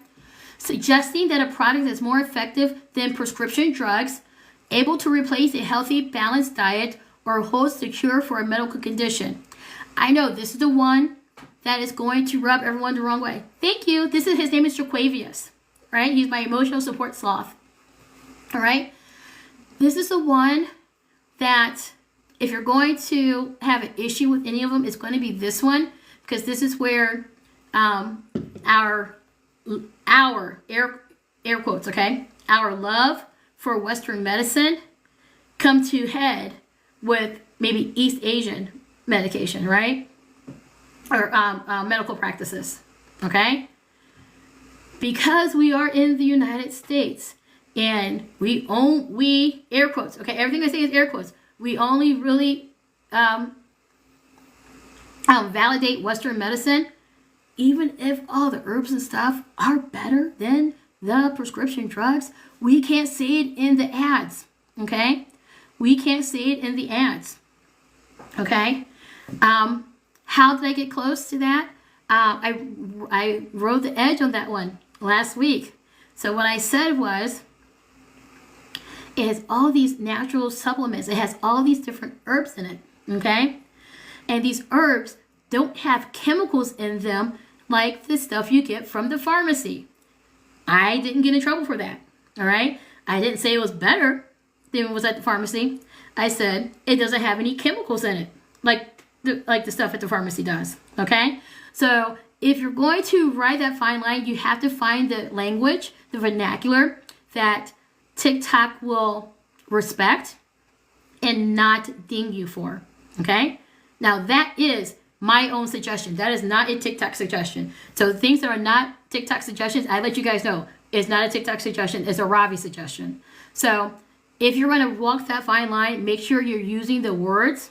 Suggesting that a product is more effective than prescription drugs, able to replace a healthy, balanced diet, or holds the cure for a medical condition. I know this is the one that is going to rub everyone the wrong way. Thank you. His name is Jaquavius. Right? He's my emotional support sloth. All right. This is the one that if you're going to have an issue with any of them, it's going to be this one, because this is where our air quotes, okay? our love for Western medicine come to head with maybe East Asian medication, right? Or medical practices, okay? Because we are in the United States and we air quotes, okay? Everything I say is air quotes. We only really validate Western medicine, even if all the herbs and stuff are better than the prescription drugs. We can't say it in the ads, okay? We can't say it in the ads, okay? How did I get close to that? I rode the edge on that one last week. So what I said was, it has all these natural supplements. It has all these different herbs in it, okay? And these herbs don't have chemicals in them like the stuff you get from the pharmacy. I didn't get in trouble for that, all right? I didn't say it was better than it was at the pharmacy. I said it doesn't have any chemicals in it like the stuff at the pharmacy does, okay? So if you're going to ride that fine line, you have to find the language, the vernacular that TikTok will respect and not ding you for, okay? Now that is my own suggestion. That is not a TikTok suggestion. So things that are not TikTok suggestions, I let you guys know, it's not a TikTok suggestion, it's a Ravi suggestion. So if you're going to walk that fine line, make sure you're using the words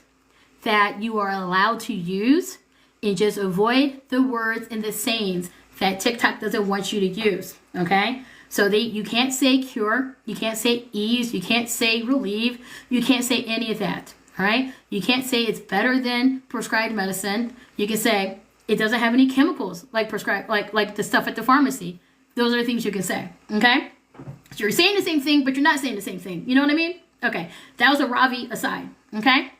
that you are allowed to use and just avoid the words and the sayings that TikTok doesn't want you to use, okay? So you can't say cure, you can't say ease, you can't say relieve, you can't say any of that, all right? You can't say it's better than prescribed medicine. You can say it doesn't have any chemicals like prescribed, like the stuff at the pharmacy. Those are the things you can say, okay? So you're saying the same thing, but you're not saying the same thing. You know what I mean? Okay, that was a Ravi aside, okay?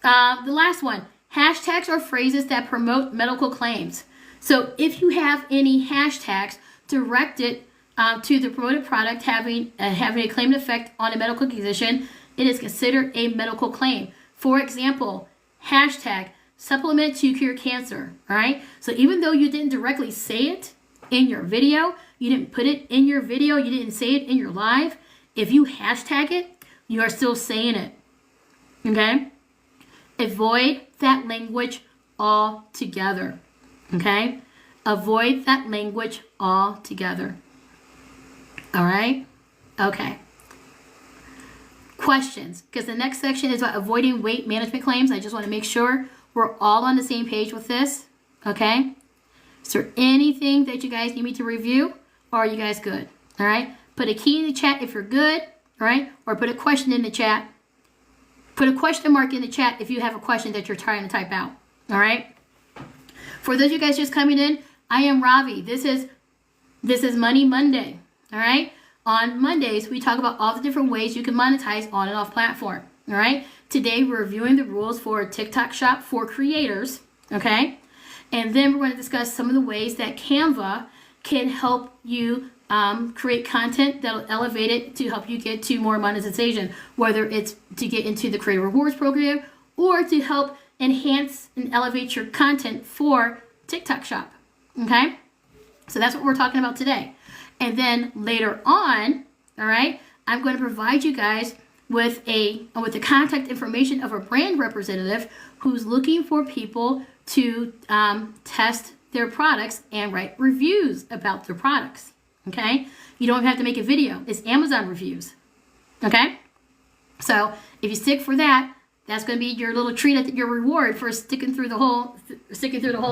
The last one, hashtags or phrases that promote medical claims. So if you have any hashtags directed to the promoted product having a claimed effect on a medical condition, it is considered a medical claim. For example, hashtag supplement to cure cancer, all right? So even though you didn't directly say it in your video, you didn't put it in your video, you didn't say it in your live, if you hashtag it, you are still saying it, okay? Avoid that language altogether, okay? Avoid that language altogether. All right? Okay. Questions, because the next section is about avoiding weight management claims. I just want to make sure we're all on the same page with this, okay? Is there anything that you guys need me to review, or are you guys good? All right? Put a key in the chat if you're good, all right? Or put a question in the chat. Put a question mark in the chat if you have a question that you're trying to type out, all right? For those of you guys just coming in, I am Ravi. This is Money Monday, all right? On Mondays, we talk about all the different ways you can monetize on and off platform, all right? Today, we're reviewing the rules for TikTok Shop for creators, okay? And then we're going to discuss some of the ways that Canva can help you create content that'll elevate it to help you get to more monetization, whether it's to get into the Creator Rewards program or to help enhance and elevate your content for TikTok Shop, okay? So that's what we're talking about today. And then later on, all right, I'm going to provide you guys with the contact information of a brand representative who's looking for people to test their products and write reviews about their products, okay? You don't have to make a video. It's Amazon reviews, okay? So if you stick for that, that's going to be your little treat, your reward for sticking through the whole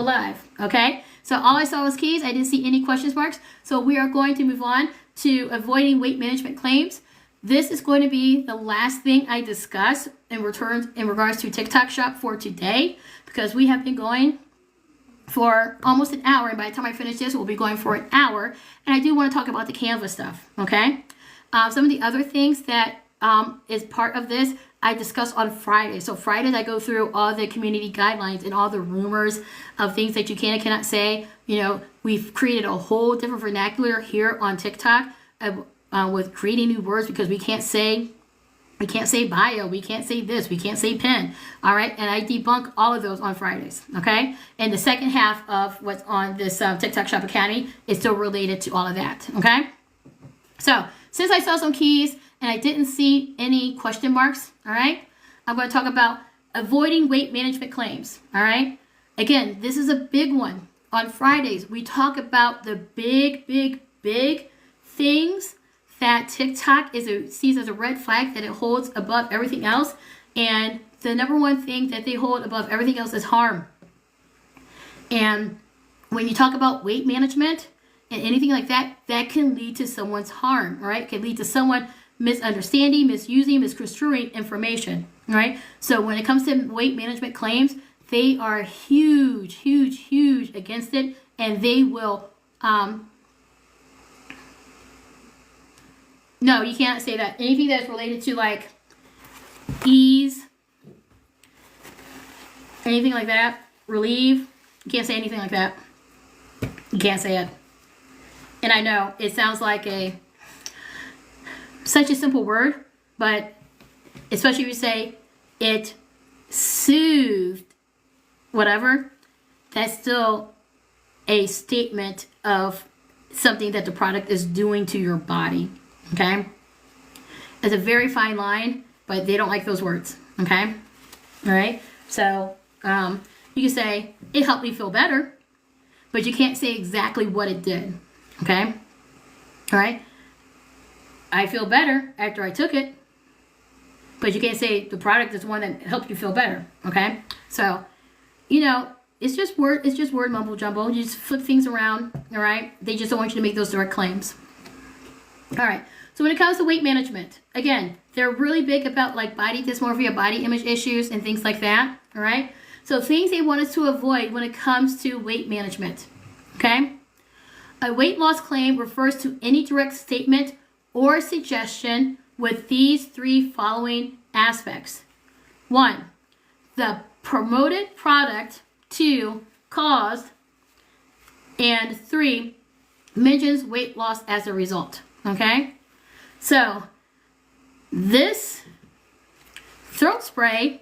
live, okay? So all I saw was keys. I didn't see any question marks. So we are going to move on to avoiding weight management claims. This is going to be the last thing I discuss in regards to TikTok Shop for today, because we have been going for almost an hour, and by the time I finish this, we'll be going for an hour. And I do want to talk about the Canva stuff, okay? Some of the other things that is part of this, I discuss on Friday. So Fridays, I go through all the community guidelines and all the rumors of things that you can and cannot say. You know, we've created a whole different vernacular here on TikTok with creating new words, because we can't say bio, we can't say this, we can't say pen, all right? And I debunk all of those on Fridays, okay? And the second half of what's on this TikTok Shop Academy is still related to all of that, okay? So since I saw some keys and I didn't see any question marks, all right, I'm going to talk about avoiding weight management claims, all right? Again, this is a big one. On Fridays, we talk about the big things that TikTok sees as a red flag that it holds above everything else. And the number one thing that they hold above everything else is harm. And when you talk about weight management and anything like that, that can lead to someone's harm, right? It can lead to someone misunderstanding, misusing, misconstruing information, right? So when it comes to weight management claims, they are huge against it, and they will, no, you can't say that. Anything that's related to like ease, anything like that, relieve, you can't say anything like that. You can't say it. And I know it sounds like such a simple word, but especially if you say it soothed whatever, that's still a statement of something that the product is doing to your body, okay? It's a very fine line, but they don't like those words, okay? All right? So you can say, it helped me feel better, but you can't say exactly what it did, okay? All right? I feel better after I took it, but you can't say the product is the one that helped you feel better, okay? So, you know, it's just word mumble jumble. You just flip things around, all right? They just don't want you to make those direct claims. All right. So when it comes to weight management, again, they're really big about like body dysmorphia, body image issues, and things like that, all right? So things they want us to avoid when it comes to weight management, okay? A weight loss claim refers to any direct statement or suggestion with these three following aspects. 1, the promoted product. 2, caused. And 3, mentions weight loss as a result. Okay? So, this throat spray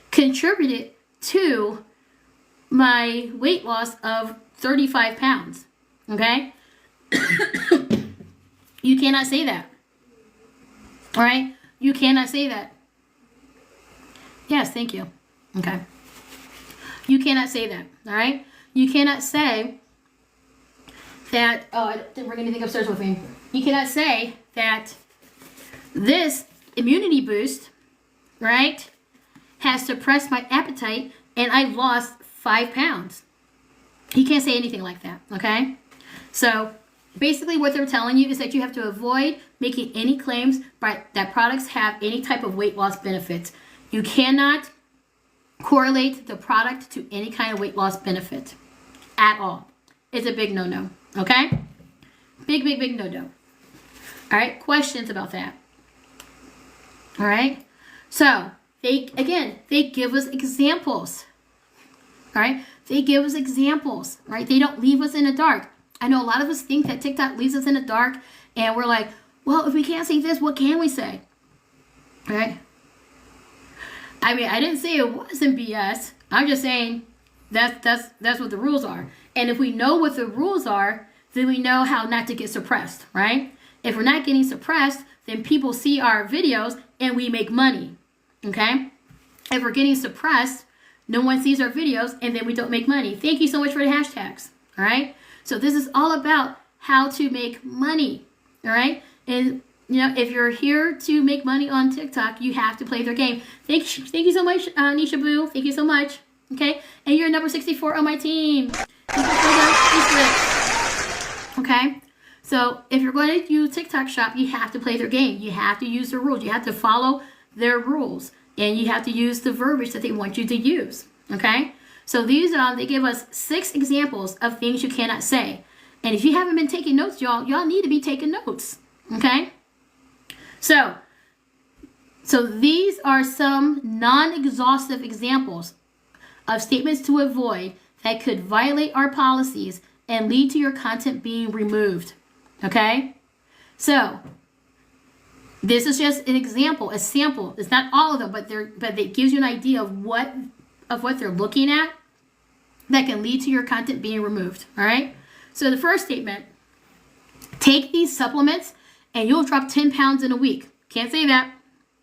contributed to my weight loss of 35 pounds. Okay? You cannot say that. All right? You cannot say that. Yes, thank you. Okay. You cannot say that. All right? You cannot say that, oh, I didn't bring anything upstairs with me. You cannot say that this immunity boost, right, has suppressed my appetite and I've lost 5 pounds. You can't say anything like that, okay? So basically what they're telling you is that you have to avoid making any claims that products have any type of weight loss benefits. You cannot correlate the product to any kind of weight loss benefit at all. It's a big no-no, okay? Big no-no. All right, questions about that? All right, so they give us examples. All right, they give us examples, right? They don't leave us in the dark. I know a lot of us think that TikTok leaves us in the dark, and we're like, well, if we can't say this, what can we say? All right. I mean, I didn't say it wasn't BS. I'm just saying that's what the rules are. And if we know what the rules are, then we know how not to get suppressed, right? If we're not getting suppressed, then people see our videos and we make money, okay? If we're getting suppressed, no one sees our videos and then we don't make money. Thank you so much for the hashtags, all right? So this is all about how to make money, all right? And you know, if you're here to make money on TikTok, you have to play their game. Thank you so much, Nisha Boo. Thank you so much. Okay, and you're number 64 on my team. Okay, so if you're going to use TikTok Shop, you have to play their game. You have to use their rules. You have to follow their rules, and you have to use the verbiage that they want you to use. Okay, so these they give us 6 examples of things you cannot say. And if you haven't been taking notes, y'all need to be taking notes. Okay. So these are some non-exhaustive examples of statements to avoid that could violate our policies and lead to your content being removed. Okay? So this is just an example, a sample. It's not all of them, but it gives you an idea of what they're looking at that can lead to your content being removed. All right? So the first statement, take these supplements and you'll drop 10 pounds in a week. Can't say that.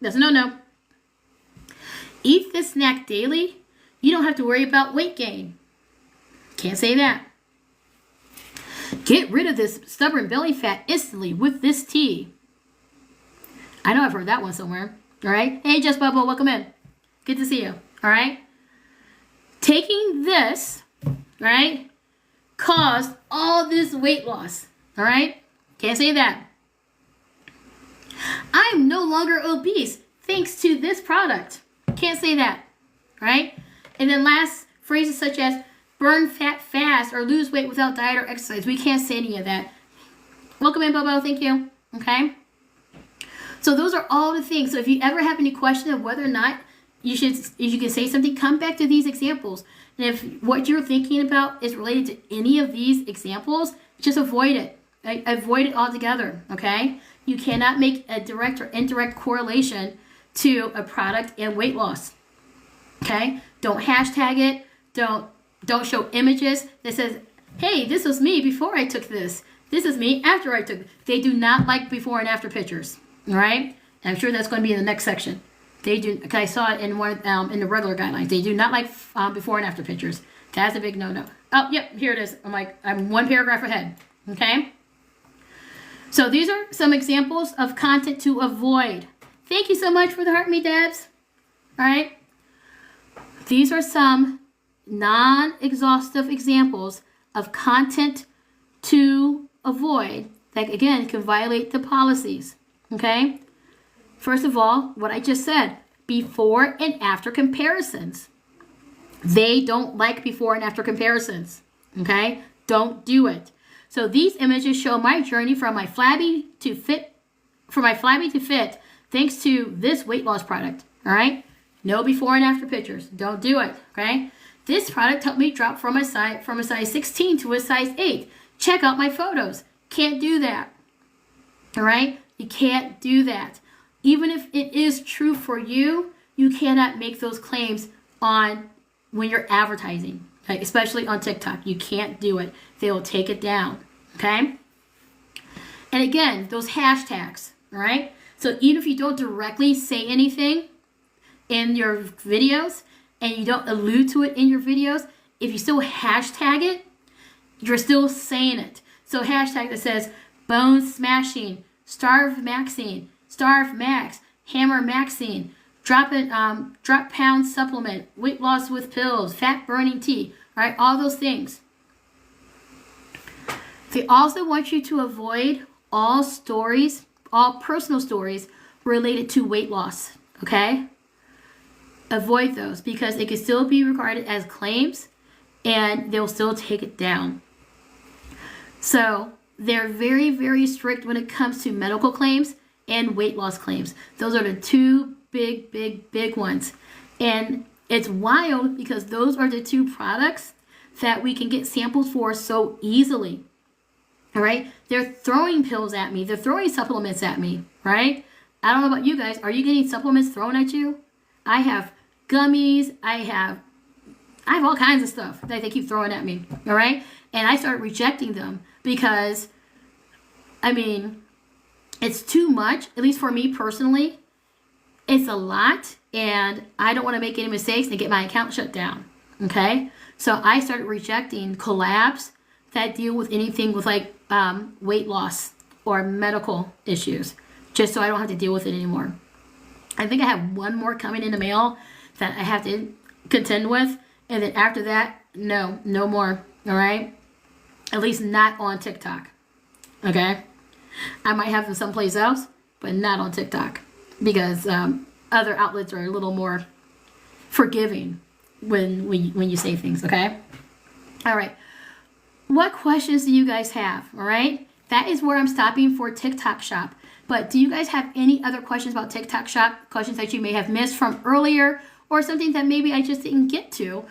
That's a no-no. Eat this snack daily. You don't have to worry about weight gain. Can't say that. Get rid of this stubborn belly fat instantly with this tea. I know I've heard that one somewhere. All right. Hey, Just Bubble, welcome in. Good to see you. All right. Taking this, right, caused all this weight loss. All right. Can't say that. I'm no longer obese thanks to this product. Can't say that. Right. And then last phrases such as burn fat fast or lose weight without diet or exercise. We can't say any of that. Welcome in, Bobo. Thank you. Okay. So those are all the things. So if you ever have any question of whether or not you can say something, come back to these examples. And if what you're thinking about is related to any of these examples, just avoid it. Right? Avoid it altogether. Okay. You cannot make a direct or indirect correlation to a product and weight loss. Okay. Don't hashtag it. Don't show images that says, hey, this was me before I took this. This is me after I took it. They do not like before and after pictures. All right? And I'm sure that's going to be in the next section. They do, because I saw it in one in the regular guidelines. They do not like before and after pictures. That's a big no-no. Oh, yep, here it is. I'm one paragraph ahead. Okay? So these are some examples of content to avoid. Thank you so much for the heart me, Debs. All right? These are some non-exhaustive examples of content to avoid that, again, can violate the policies. Okay? First of all, what I just said, before and after comparisons. They don't like before and after comparisons. Okay? Don't do it. So these images show my journey from my flabby to fit, thanks to this weight loss product. All right? No before and after pictures. Don't do it. Okay? This product helped me drop from a size 16 to a size 8. Check out my photos. Can't do that. All right? You can't do that. Even if it is true for you, you cannot make those claims on when you're advertising, okay? Especially on TikTok. You can't do it. They will take it down. Okay? And again, those hashtags. All right? So even if you don't directly say anything in your videos, and you don't allude to it in your videos, if you still hashtag it, you're still saying it. So hashtag that says bone smashing, starve Maxine, starve Max, hammer Maxine, drop pound supplement, weight loss with pills, fat burning tea, all right, all those things. They also want you to avoid all stories, all personal stories related to weight loss, okay? Avoid those because it can still be regarded as claims and they'll still take it down. So they're very, very strict when it comes to medical claims and weight loss claims. Those are the two big ones. And it's wild because those are the two products that we can get samples for so easily. All right? They're throwing pills at me. They're throwing supplements at me, right? I don't know about you guys. Are you getting supplements thrown at you? I have gummies. I have all kinds of stuff that they keep throwing at me, all right? And I started rejecting them because, I mean, it's too much, at least for me personally. It's a lot, and I don't want to make any mistakes and get my account shut down, okay? So I started rejecting collabs that deal with anything with like weight loss or medical issues, just so I don't have to deal with it anymore. I think I have one more coming in the mail that I have to contend with. And then after that, no more. All right? At least not on TikTok. Okay? I might have them someplace else, but not on TikTok. Because other outlets are a little more forgiving when you say things. Okay? All right. What questions do you guys have? All right? That is where I'm stopping for TikTok Shop. But do you guys have any other questions about TikTok Shop? Questions that you may have missed from earlier, or something that maybe I just didn't get to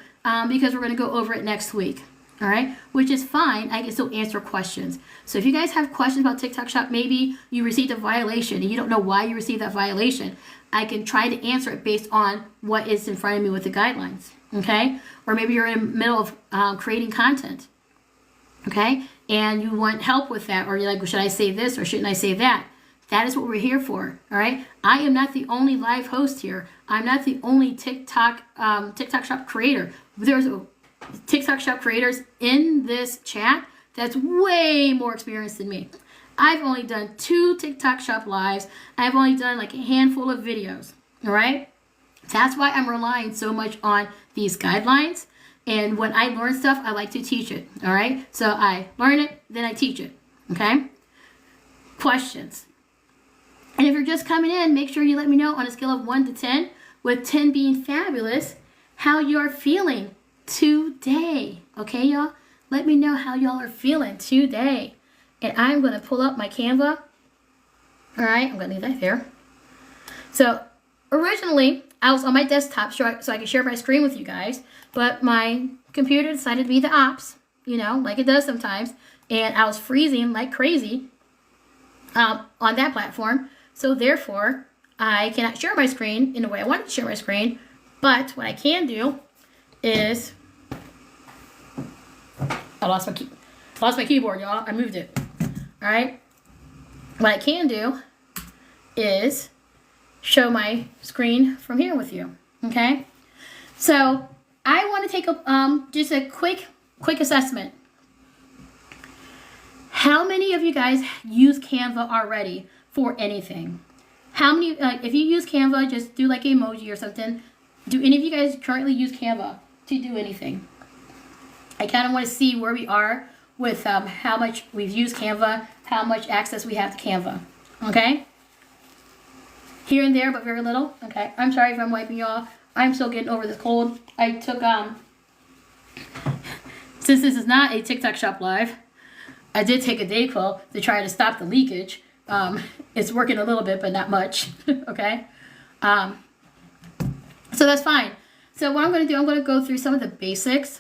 because we're going to go over it next week. All right? Which is fine. I can still answer questions. So if you guys have questions about TikTok Shop, maybe you received a violation and you don't know why you received that violation, I can try to answer it based on what is in front of me with the guidelines. Okay? Or maybe you're in the middle of creating content. Okay? And you want help with that, or you're like, well, should I say this or shouldn't I say that? That is what we're here for, all right? I am not the only live host here. I'm not the only TikTok shop creator. There's TikTok shop creators in this chat that's way more experienced than me. I've only done 2 TikTok shop lives. I've only done like a handful of videos, all right? That's why I'm relying so much on these guidelines. And when I learn stuff, I like to teach it, all right? So I learn it, then I teach it, okay? Questions. And if you're just coming in, make sure you let me know on a scale of 1 to 10, with 10 being fabulous, how you're feeling today, okay, y'all? Let me know how y'all are feeling today. And I'm going to pull up my Canva. All right, I'm going to leave that there. So originally, I was on my desktop so I could share my screen with you guys, but my computer decided to be the ops, you know, like it does sometimes, and I was freezing like crazy on that platform. So therefore, I cannot share my screen in the way I wanted to share my screen, but what I can do is, I lost my keyboard, y'all. I moved it. All right. What I can do is show my screen from here with you. Okay. So I want to take just a quick assessment. How many of you guys use Canva already for anything? How many? If you use Canva, just do like an emoji or something. Do any of you guys currently use Canva to do anything? I kind of want to see where we are with how much we've used Canva, how much access we have to Canva, okay? Here and there, but very little, okay? I'm sorry if I'm wiping you off. I'm still getting over this cold. I took, since this is not a TikTok shop live, I did take a Dayquil to try to stop the leakage. It's working a little bit, but not much, okay? So that's fine. So what I'm going to do, I'm going to go through some of the basics.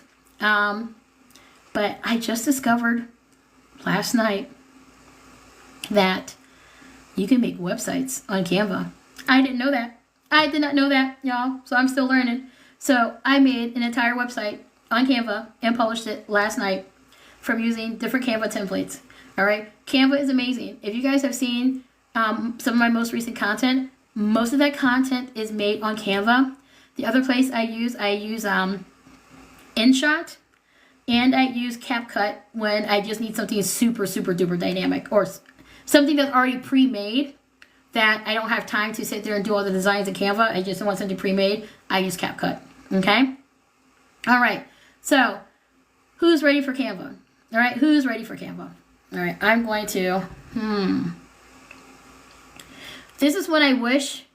But I just discovered last night that you can make websites on Canva. I didn't know that. I did not know that, y'all. So I'm still learning. So I made an entire website on Canva and published it last night from using different Canva templates. All right. Canva is amazing. If you guys have seen some of my most recent content, most of that content is made on Canva. The other place I use InShot. And I use CapCut when I just need something super, super duper dynamic, or something that's already pre-made that I don't have time to sit there and do all the designs in Canva. I just want something pre-made. I use CapCut, okay? All right, so who's ready for Canva? All right, who's ready for Canva? All right, I'm going to, This is what I wish.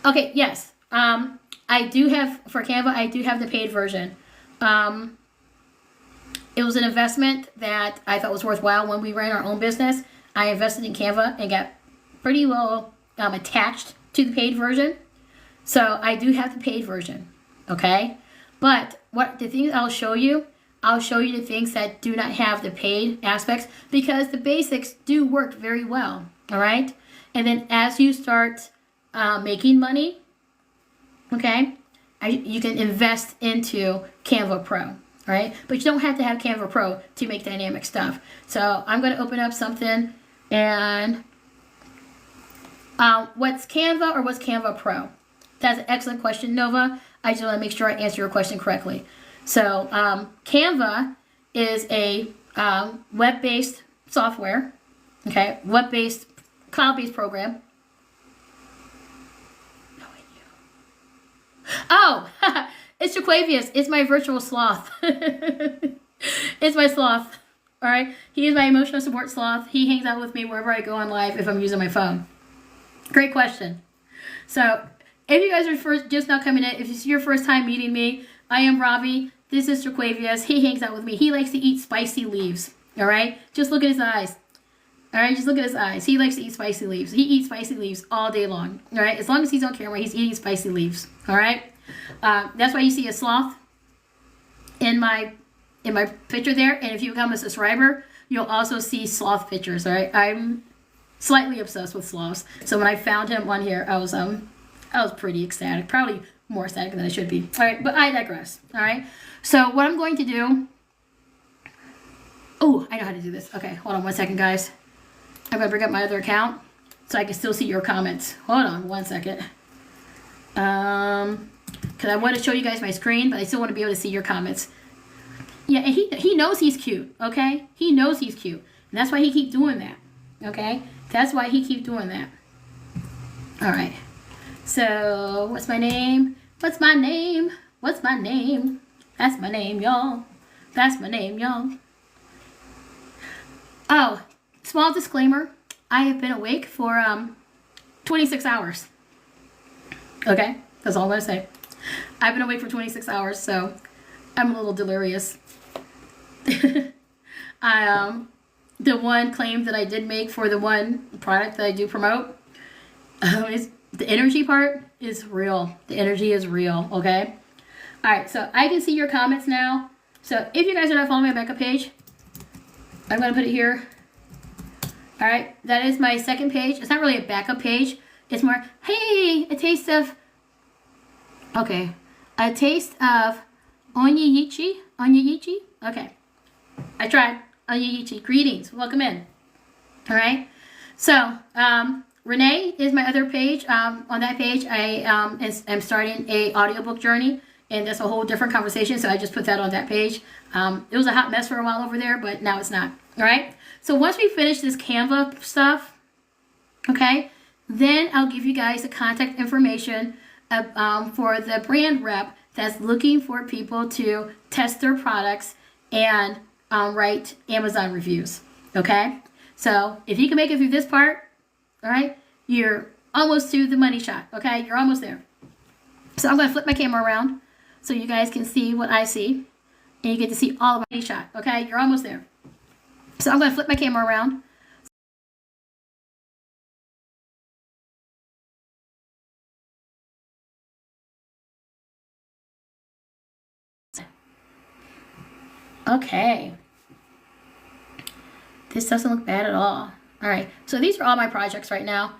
Okay, yes, I do have, for Canva, I do have the paid version. It was an investment that I thought was worthwhile when we ran our own business. I invested in Canva and got pretty well attached to the paid version. So I do have the paid version, okay? But what the things I'll show you the things that do not have the paid aspects, because the basics do work very well, all right? And then as you start making money, okay, you can invest into Canva Pro. All right, but you don't have to have Canva Pro to make dynamic stuff. So I'm going to open up something, and what's Canva or what's Canva Pro? That's an excellent question, Nova. I just want to make sure I answer your question correctly. So Canva is a web-based software, okay, web-based, cloud-based program. Oh, it's Jaquavius. It's my virtual sloth. It's my sloth. All right. He is my emotional support sloth. He hangs out with me wherever I go on live if I'm using my phone. Great question. So if you guys are just now coming in, if it's your first time meeting me, I am Ravi. This is Jaquavius. He hangs out with me. He likes to eat spicy leaves. All right. Just look at his eyes. All right. Just look at his eyes. He likes to eat spicy leaves. He eats spicy leaves all day long. All right. As long as he's on camera, he's eating spicy leaves. All right. That's why you see a sloth in my picture there. And if you become a subscriber, you'll also see sloth pictures. All right. I'm slightly obsessed with sloths. So when I found him on here, I was pretty ecstatic. Probably more ecstatic than I should be. All right. But I digress. All right. So what I'm going to do. Oh, I know how to do this. Okay. Hold on one second, guys. I'm going to bring up my other account so I can still see your comments. Hold on one second. Because I want to show you guys my screen, but I still want to be able to see your comments. Yeah, and he knows he's cute, okay? He knows he's cute. And that's why he keeps doing that, okay? That's why he keeps doing that. All right. So, what's my name? What's my name? What's my name? That's my name, y'all. That's my name, y'all. Oh, small disclaimer. I have been awake for 26 hours. Okay? That's all I'm going to say. I've been awake for 26 hours, so I'm a little delirious. The one claim that I did make for the one product that I do promote is the energy part is real. The energy is real, okay? All right, so I can see your comments now. So if you guys are not following my backup page, I'm going to put it here. All right, that is my second page. It's not really a backup page. It's more, hey, a taste of, okay, a taste of onyeyichi. Onyeyichi? Okay. I tried. Onyeyichi. Greetings. Welcome in. All right. So, Renee is my other page. On that page, I am starting a audiobook journey, and that's a whole different conversation, so I just put that on that page. It was a hot mess for a while over there, but now it's not. All right? So once we finish this Canva stuff, okay, then I'll give you guys the contact information for the brand rep that's looking for people to test their products and write Amazon reviews, okay? So if you can make it through this part, all right, you're almost to the money shot, okay? You're almost there. So I'm going to flip my camera around so you guys can see what I see, and you get to see all of my money shot, okay? You're almost there. So I'm going to flip my camera around. Okay. This doesn't look bad at all. All right, so these are all my projects right now.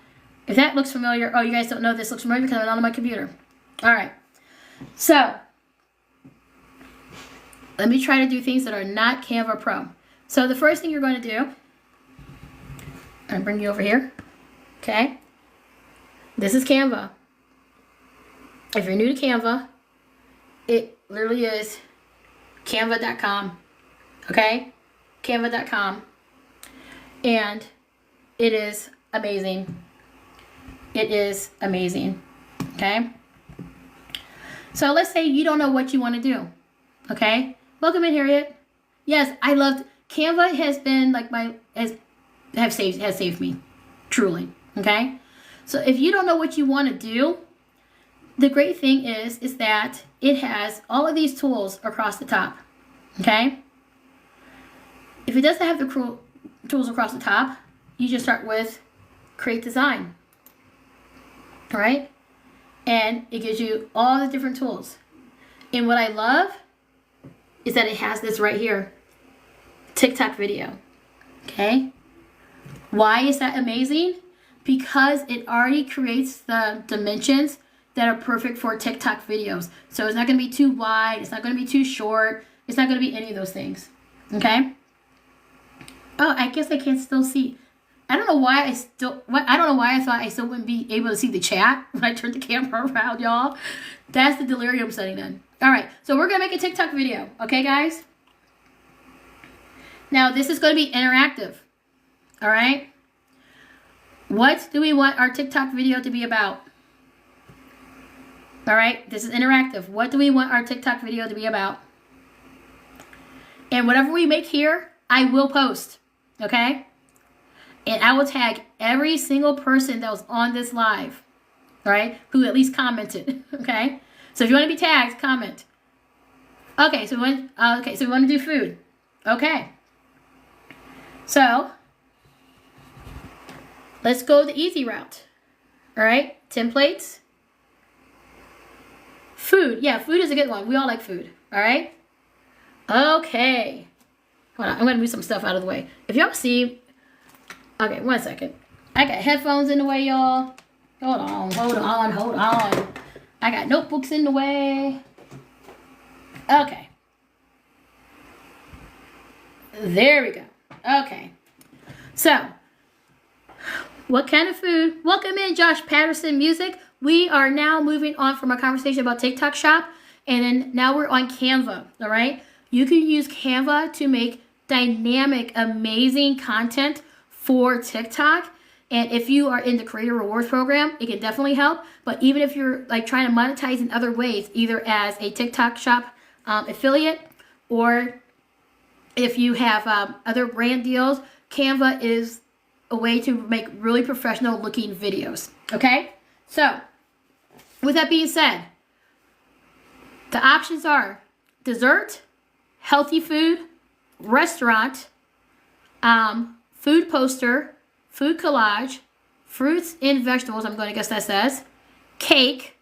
If that looks familiar, oh, you guys don't know this looks familiar because I'm not on my computer. All right, so let me try to do things that are not Canva Pro. So the first thing you're going to do, I'm going to bring you over here, okay? This is Canva. If you're new to Canva, it literally is canva.com, okay? Canva.com. And it is amazing. It is amazing, okay? So let's say you don't know what you want to do, okay? Welcome in, Harriet. Yes, I loved, Canva has been like has saved me, truly, okay? So if you don't know what you want to do, the great thing is that it has all of these tools across the top, okay? If it doesn't have the tools across the top, you just start with create design, all right? And it gives you all the different tools. And what I love is that it has this right here, TikTok video, okay? Why is that amazing? Because it already creates the dimensions that are perfect for TikTok videos. So it's not going to be too wide, it's not going to be too short, it's not going to be any of those things, okay? Oh, I guess I can still see. I don't know why I thought I still wouldn't be able to see the chat when I turned the camera around, y'all. That's the delirium setting in. All right, so we're going to make a TikTok video, okay, guys? Now, this is going to be interactive, all right? What do we want our TikTok video to be about? All right, this is interactive. What do we want our TikTok video to be about? And whatever we make here, I will post, okay? And I will tag every single person that was on this live, all right, who at least commented, okay? So if you want to be tagged, comment. Okay, so we want to do food. Okay. So let's go the easy route. All right, templates. Food. Yeah, food is a good one. We all like food. All right. Okay. Hold on. I'm going to move some stuff out of the way. If y'all see, okay, one second. I got headphones in the way, y'all. Hold on, hold on, hold on. I got notebooks in the way. Okay. There we go. Okay. So, What kind of food? Welcome in, Josh Patterson Music. We are now moving on from our conversation about TikTok Shop, and then now we're on Canva, all right? You can use Canva to make dynamic, amazing content for TikTok. And if you are in the Creator Rewards program, it can definitely help. But even if you're like trying to monetize in other ways, either as a TikTok Shop affiliate, or if you have other brand deals, Canva is a way to make really professional looking videos. Okay? So, with that being said, the options are dessert, healthy food, restaurant, food poster, food collage, fruits and vegetables, I'm going to guess that says, cake,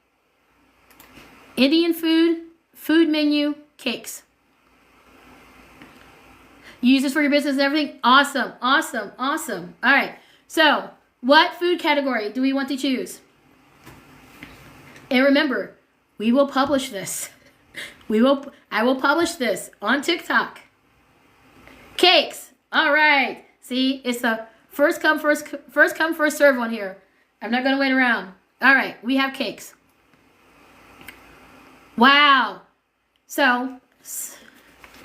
Indian food, food menu, cakes. You use this for your business and everything? Awesome, awesome, awesome. All right, so what food category do we want to choose? And remember, we will publish this. I will publish this on TikTok. Cakes. All right. See, it's a first come, first serve one here. I'm not going to wait around. All right, we have cakes. Wow. So,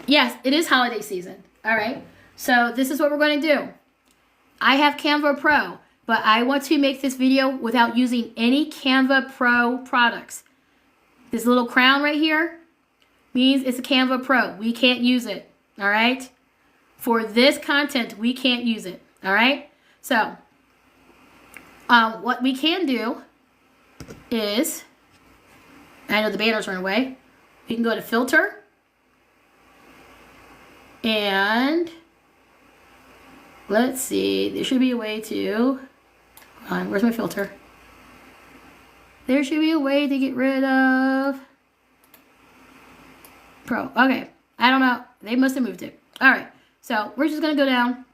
yes, it is holiday season. All right. So, this is what we're going to do. I have Canva Pro, but I want to make this video without using any Canva Pro products. This little crown right here means it's a Canva Pro. We can't use it. All right. For this content, we can't use it. All right. So, what we can do is, I know the banners run away. We can go to filter. And let's see. There should be a way to, hold on, where's my filter? There should be a way to get rid of Pro. Okay. I don't know. They must have moved it. All right. So we're just going to go down.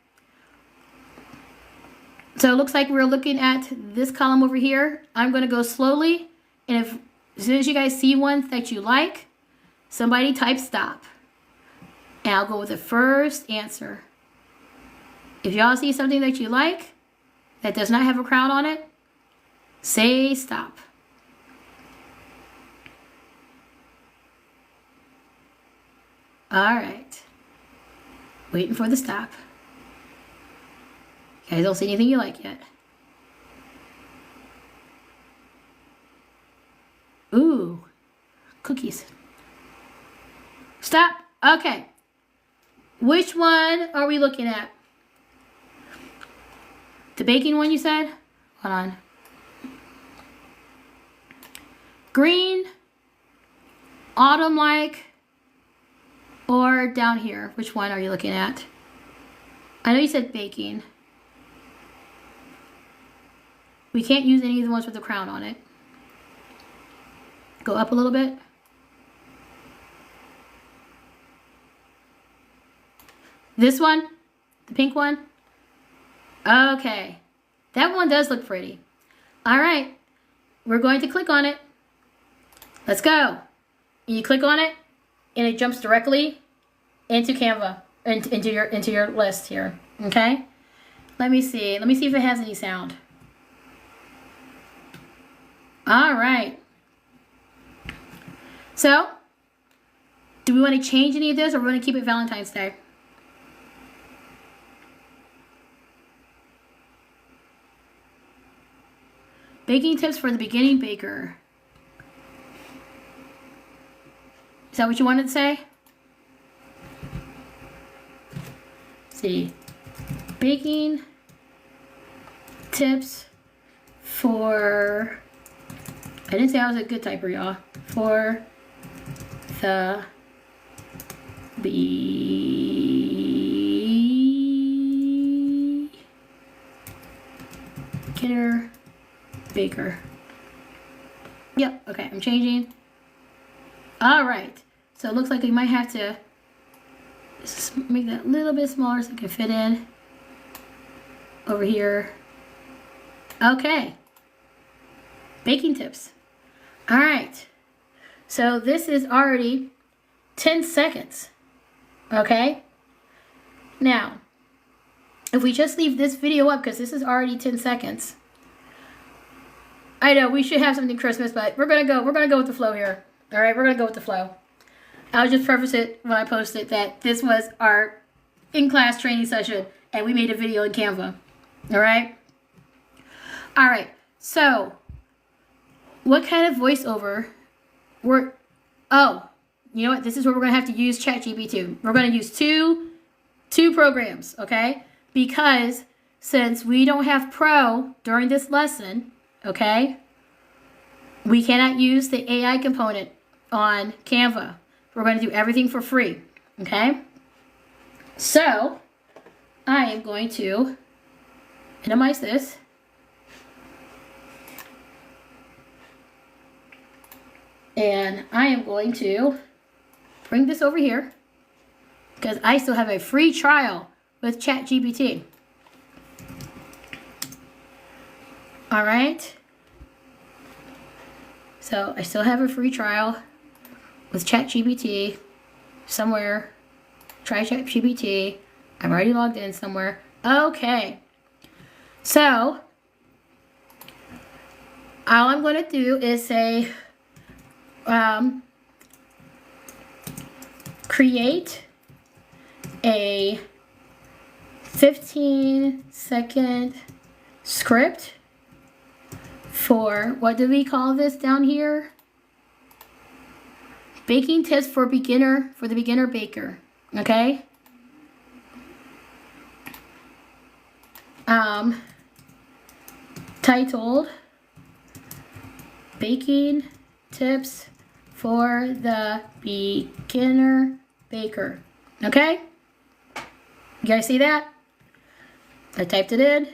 So it looks like we're looking at this column over here. I'm going to go slowly. And if as soon as you guys see one that you like, somebody type stop. And I'll go with the first answer. If y'all see something that you like that does not have a crown on it, say stop. All right. Waiting for the stop. You guys don't see anything you like yet. Ooh, cookies. Stop. Okay. Which one are we looking at? The baking one you said? Hold on. Green, autumn-like, or down here? Which one are you looking at? I know you said baking. We can't use any of the ones with the crown on it. Go up a little bit. This one? The pink one? Okay. That one does look pretty. All right. We're going to click on it. Let's go. And you click on it, and it jumps directly into Canva, into your list here. Okay? Let me see. Let me see if it has any sound. All right. So, do we want to change any of this, or we want to keep it Valentine's Day? Baking tips for the beginning baker. Is that what you wanted to say? Let's see. Baking tips for... I didn't say I was a good typer, y'all. For the beginner baker. Yep, okay, I'm changing. All right, so it looks like we might have to make that a little bit smaller so it can fit in over here. Okay, baking tips. All right, so this is already 10 seconds, okay? Now, if we just leave this video up, because this is already 10 seconds. I know we should have something Christmas, but we're gonna go with the flow here. All right, we're gonna go with the flow. I'll just preface it when I post it that this was our in-class training session, and we made a video in Canva. All right. All right. So, what kind of voiceover? You know what? This is where we're gonna have to use ChatGPT. We're gonna use two programs, okay? Because since we don't have Pro during this lesson, okay, we cannot use the AI component on Canva. We're going to do everything for free, okay? So, I am going to minimize this. And I am going to bring this over here because I still have a free trial with ChatGPT. All right. So I still have a free trial with ChatGPT somewhere. Try ChatGPT. I'm already logged in somewhere. Okay. So all I'm going to do is say, create a 15-second script for, what do we call this down here? Baking tips for the beginner baker, okay? Titled Baking Tips for the Beginner Baker, okay? You guys see that? I typed it in.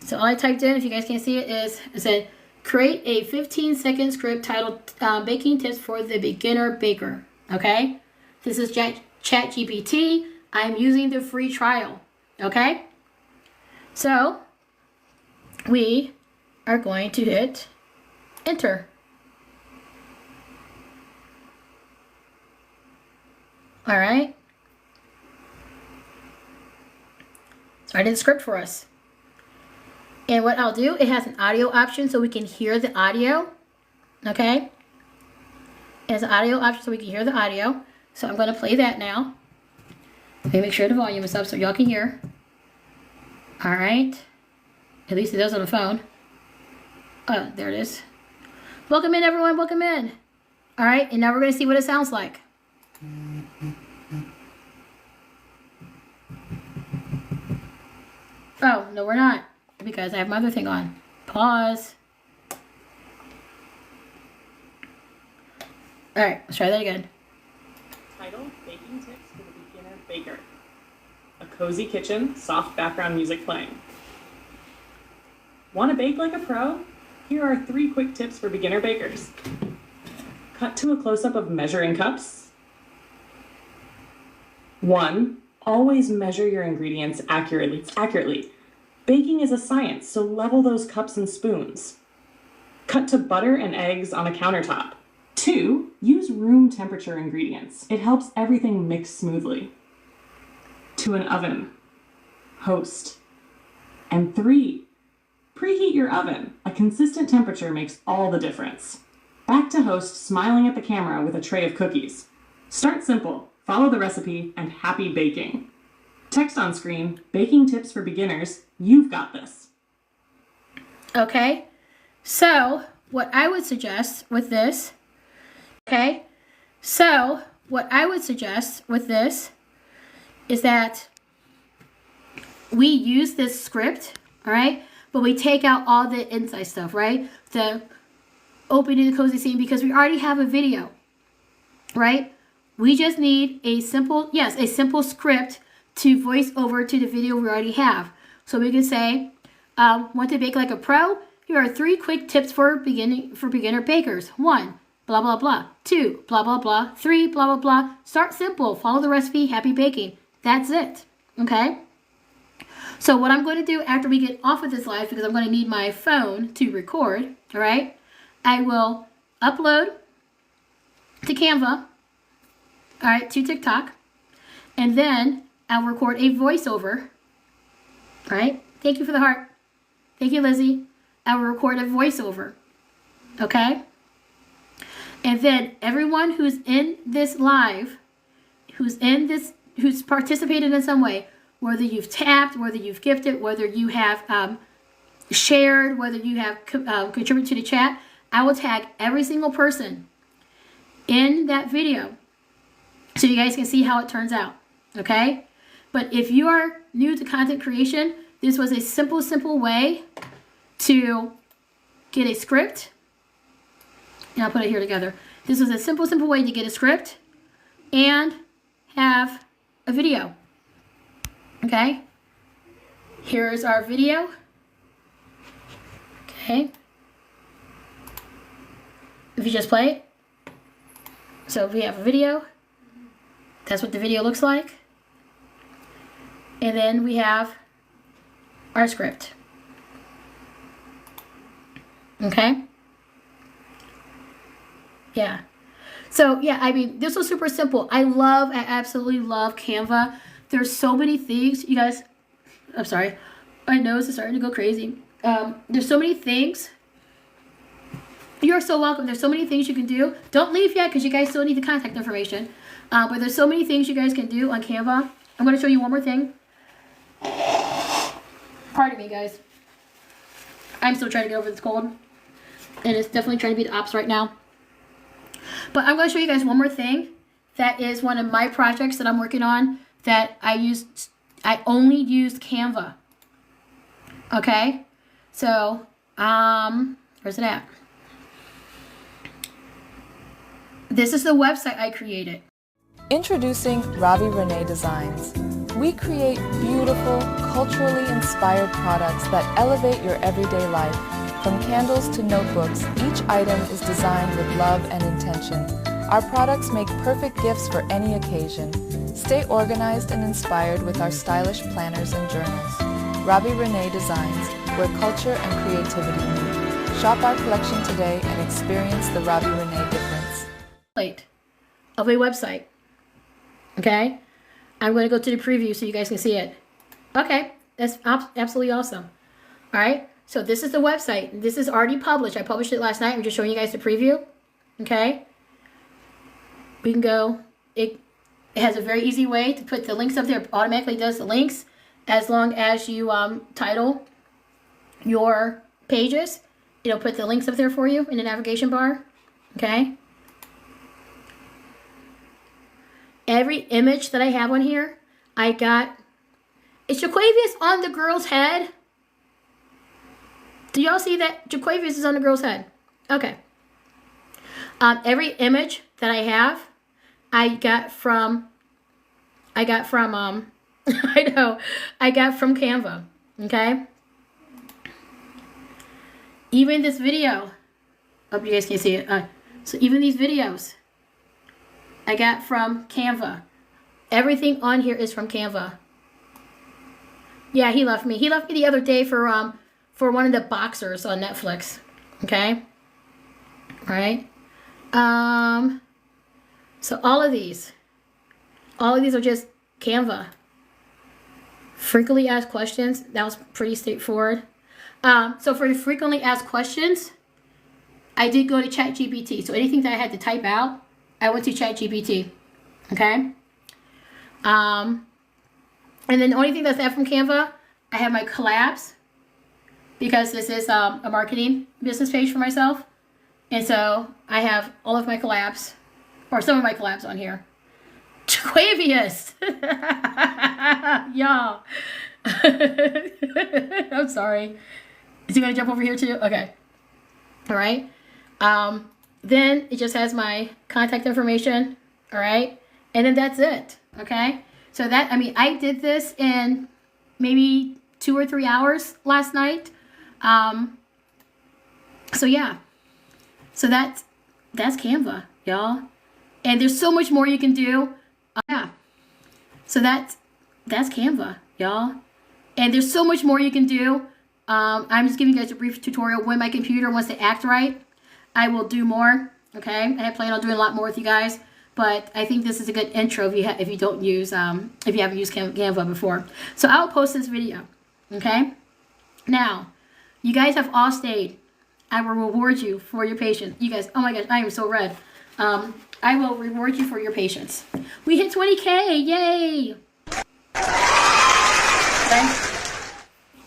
So all I typed in, if you guys can't see it, is it said, create a 15-second script titled Baking Tips for the Beginner Baker. Okay? This is ChatGPT. I'm using the free trial. Okay? So, we are going to hit enter. All right? So I did the script for us. And what I'll do, it has an audio option so we can hear the audio. Okay? It has an audio option so we can hear the audio. So I'm going to play that now. Let me make sure the volume is up so y'all can hear. All right. At least it does on the phone. Oh, there it is. Welcome in, everyone. Welcome in. All right. And now we're going to see what it sounds like. Oh, no, we're not. Because I have my other thing on. Pause. All right, let's try that again. Title, Baking Tips for the Beginner Baker. A cozy kitchen, soft background music playing. Want to bake like a pro? Here are 3 quick tips for beginner bakers. Cut to a close-up of measuring cups. 1. Always measure your ingredients accurately. Baking is a science, so level those cups and spoons. Cut to butter and eggs on a countertop. 2. Use room temperature ingredients. It helps everything mix smoothly. To an oven. Host. And 3. Preheat your oven. A consistent temperature makes all the difference. Back to host, smiling at the camera with a tray of cookies. Start simple, follow the recipe, and happy baking. Text on screen, baking tips for beginners. You've got this. Okay, so what I would suggest with this, is that we use this script, all right, but we take out all the inside stuff, right? The opening the cozy scene, because we already have a video, right? We just need a simple script to voice over to the video we already have. So we can say, want to bake like a pro? Here are 3 quick tips for beginner bakers. 1, blah, blah, blah. 2, blah, blah, blah. 3, blah, blah, blah. Start simple. Follow the recipe. Happy baking. That's it. Okay? So what I'm going to do after we get off of this live, because I'm going to need my phone to record, all right? I will upload to Canva, all right, to TikTok, and then I'll record a voiceover, All right? Thank you for the heart. Thank you, Lizzie. I will record a voiceover. Okay? And then everyone who's in this live, who's participated in some way, whether you've tapped, whether you've gifted, whether you have shared, whether you have contributed to the chat, I will tag every single person in that video so you guys can see how it turns out. Okay? But if you are new to content creation, this was a simple way to get a script. And I'll put it here together. This was a simple way to get a script and have a video. Okay? Here's our video. Okay? If you just play it. So if we have a video, that's what the video looks like. And then we have our script. Okay? Yeah. So, yeah, I mean, this was super simple. I absolutely love Canva. There's so many things. You guys, I'm sorry. My nose is starting to go crazy. There's so many things. You're so welcome. There's so many things you can do. Don't leave yet because you guys still need the contact information. But there's so many things you guys can do on Canva. I'm going to show you one more thing. Pardon me, guys. I'm still trying to get over this cold. And it's definitely trying to be the ops right now. But I'm going to show you guys one more thing. That is one of my projects that I'm working on that I only used Canva. Okay? So, where's it at? This is the website I created. Introducing Ravi-Renee Designs. We create beautiful, culturally inspired products that elevate your everyday life. From candles to notebooks, each item is designed with love and intention. Our products make perfect gifts for any occasion. Stay organized and inspired with our stylish planners and journals. Ravi-Renee Designs, where culture and creativity meet. Shop our collection today and experience the Ravi-Renee difference. Of a website. Okay? I'm going to go to the preview so you guys can see it. Okay, that's absolutely awesome. All right, so this is the website. This is already published. I published it last night. I'm just showing you guys the preview. Okay? We can go. It has a very easy way to put the links up there. It automatically does the links as long as you title your pages. It'll put the links up there for you in the navigation bar. Okay? Every image that I have on here, I got. Is Jaquavius on the girl's head? Do y'all see that? Jaquavius is on the girl's head. Okay. Every image that I have, I got from I got from Canva. Okay. Even this video. Hope you guys can see it. So even these videos, I got from Canva. Everything on here is from Canva. Yeah, he left me. He left me the other day for one of the boxers on Netflix. Okay. All right. So all of these are just Canva. Frequently asked questions. That was pretty straightforward. So for the frequently asked questions, I did go to ChatGPT. So anything that I had to type out, I went to ChatGPT. Okay. And then the only thing that's left from Canva, I have my collabs, because this is a marketing business page for myself. And so I have all of my collabs, or some of my collabs on here. Jaquavius! Y'all. I'm sorry. Is he going to jump over here too? Okay. All right. Then it just has my contact information. All right. And then that's it. Okay. So that, I mean, I did this in maybe 2 or 3 hours last night. So yeah. So that's Canva, y'all. And there's so much more you can do. Yeah. So that's Canva, y'all. And there's so much more you can do. I'm just giving you guys a brief tutorial. When my computer wants to act right, I will do more. Okay. I plan on doing a lot more with you guys. But I think this is a good intro if you haven't used Canva before. So I'll post this video. Okay? Now, you guys have all stayed. I will reward you for your patience. You guys, oh my gosh, I am so red. I will reward you for your patience. We hit 20K, yay! Okay?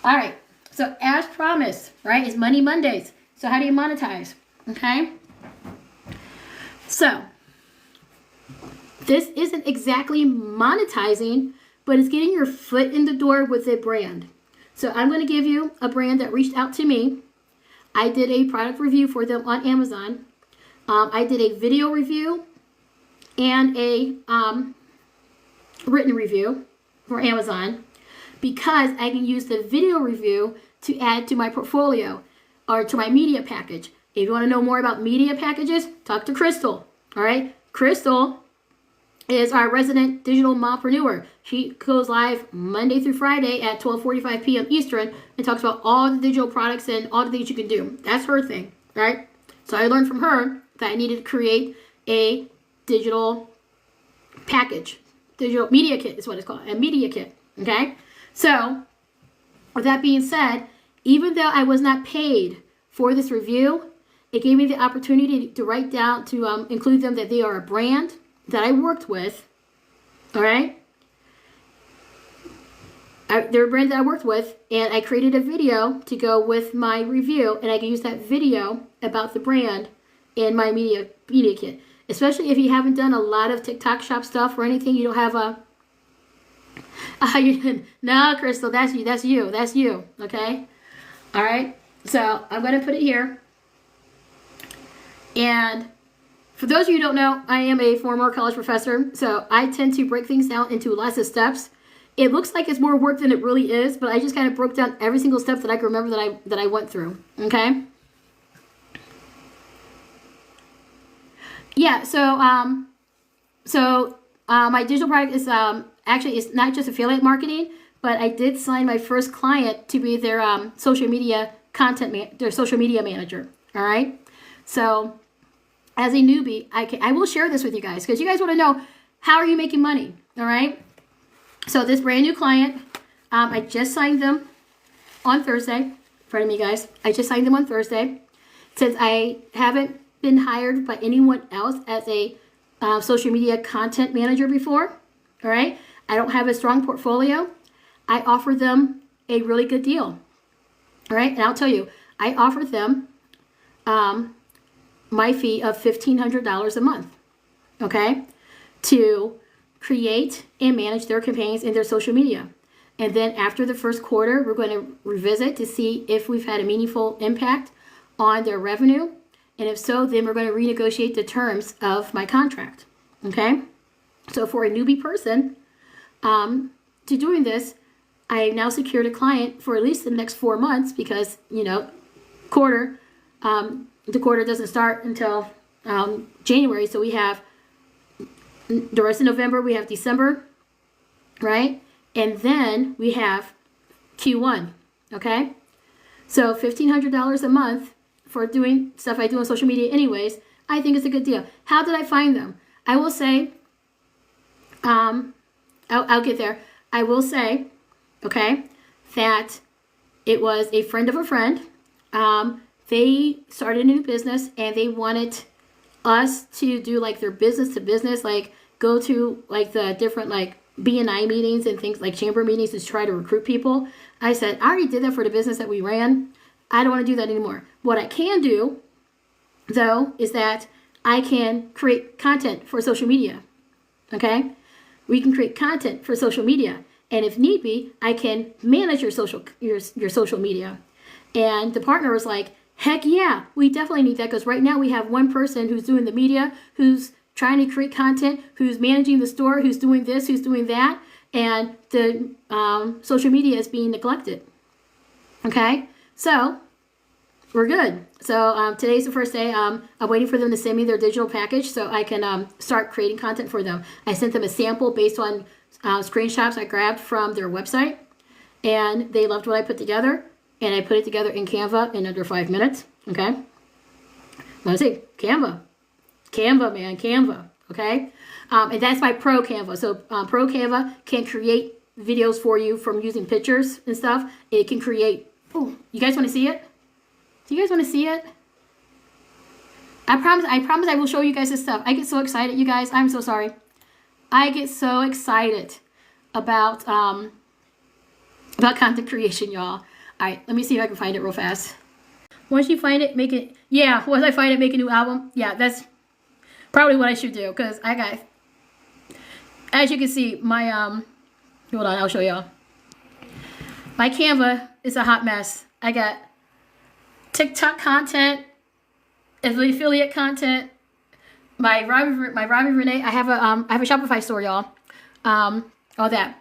All right, so as promised, right, is Money Mondays. So how do you monetize? Okay? So, this isn't exactly monetizing, but it's getting your foot in the door with a brand. So I'm going to give you a brand that reached out to me. I did a product review for them on Amazon. I did a video review and a written review for Amazon because I can use the video review to add to my portfolio or to my media package. If you want to know more about media packages, talk to Crystal. All right, Crystal is our resident digital mompreneur. She goes live Monday through Friday at 12:45 p.m. Eastern and talks about all the digital products and all the things you can do. That's her thing, right? So I learned from her that I needed to create a digital package. Digital media kit is what it's called, a media kit, okay? So with that being said, even though I was not paid for this review, it gave me the opportunity to write down, to include them that they are a brand that I worked with, all right? They're a brand that I worked with, and I created a video to go with my review, and I can use that video about the brand in my media kit. Especially if you haven't done a lot of TikTok shop stuff or anything, you don't have a... no, Crystal, that's you, okay? All right, so I'm going to put it here. And for those of you who don't know, I am a former college professor, so I tend to break things down into lots of steps. It looks like it's more work than it really is, but I just kind of broke down every single step that I can remember that I went through, okay? Yeah, so my digital product is actually, it's not just affiliate marketing, but I did sign my first client to be their social media their social media manager. All right. So as a newbie, I will share this with you guys because you guys want to know, how are you making money? All right. So this brand new client, I just signed them on Thursday. Pardon me, guys. I just signed them on Thursday. Since I haven't been hired by anyone else as a social media content manager before, all right, I don't have a strong portfolio, I offer them a really good deal, all right, and I'll tell you, I offered them my fee of $1,500 a month, okay, to create and manage their campaigns in their social media. And then after the first quarter, we're going to revisit to see if we've had a meaningful impact on their revenue. And if so, then we're going to renegotiate the terms of my contract. Okay? So for a newbie person to doing this, I now secured a client for at least the next 4 months because, you know, the quarter doesn't start until January. So we have the rest of November, we have December, right? And then we have Q1, okay? So $1,500 a month for doing stuff I do on social media anyways, I think it's a good deal. How did I find them? I will say, I'll get there. I will say, okay, that it was a friend of a friend. They started a new business and they wanted us to do like their business to business, like go to like the different like BNI meetings and things like chamber meetings to try to recruit people. I said, I already did that for the business that we ran. I don't want to do that anymore. What I can do, though, is that I can create content for social media. Okay? We can create content for social media. And if need be, I can manage your social media. And the partner was like, heck yeah, we definitely need that because right now we have one person who's doing the media, who's trying to create content, who's managing the store, who's doing this, who's doing that, and the social media is being neglected. Okay, so we're good. So today's the first day. I'm waiting for them to send me their digital package so I can start creating content for them. I sent them a sample based on screenshots I grabbed from their website, and they loved what I put together, and I put it together in Canva in under 5 minutes. Okay, let's see, Canva, man, Canva. Okay, and that's my Pro Canva. So Pro Canva can create videos for you from using pictures and stuff. It can create, oh, you guys want to see it? Do you guys want to see it? I promise I will show you guys this stuff. I get so excited, you guys. I'm so sorry. I get so excited about content creation, y'all. All right, let me see if I can find it real fast. Once you find it, make it, yeah, once I find it, make a new album. Yeah, that's probably what I should do, because I got, as you can see, my, hold on, I'll show y'all. My Canva is a hot mess. I got TikTok content, affiliate content, my Ravi-Renee. I have a Shopify store, y'all. All that.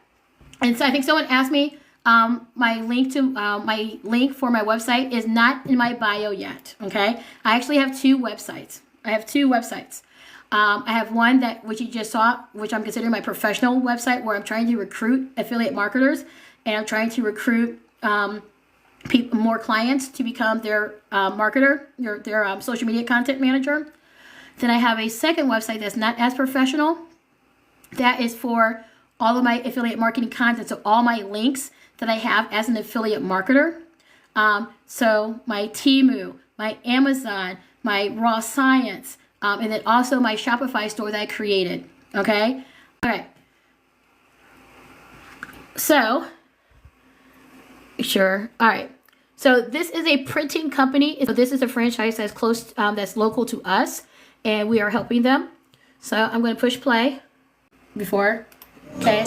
And so I think someone asked me, my link for my website is not in my bio yet. Okay, I actually have two websites. I have one which you just saw, which I'm considering my professional website, where I'm trying to recruit affiliate marketers, and I'm trying to recruit more clients to become their marketer, their social media content manager. Then I have a second website that's not as professional. That is for all of my affiliate marketing content. So all my links that I have as an affiliate marketer. So my Temu, my Amazon, my Raw Science, and then also my Shopify store that I created. Okay? All right. So, sure. All right. So this is a printing company. So this is a franchise that's close, that's local to us, and we are helping them. So I'm going to push play before. Okay.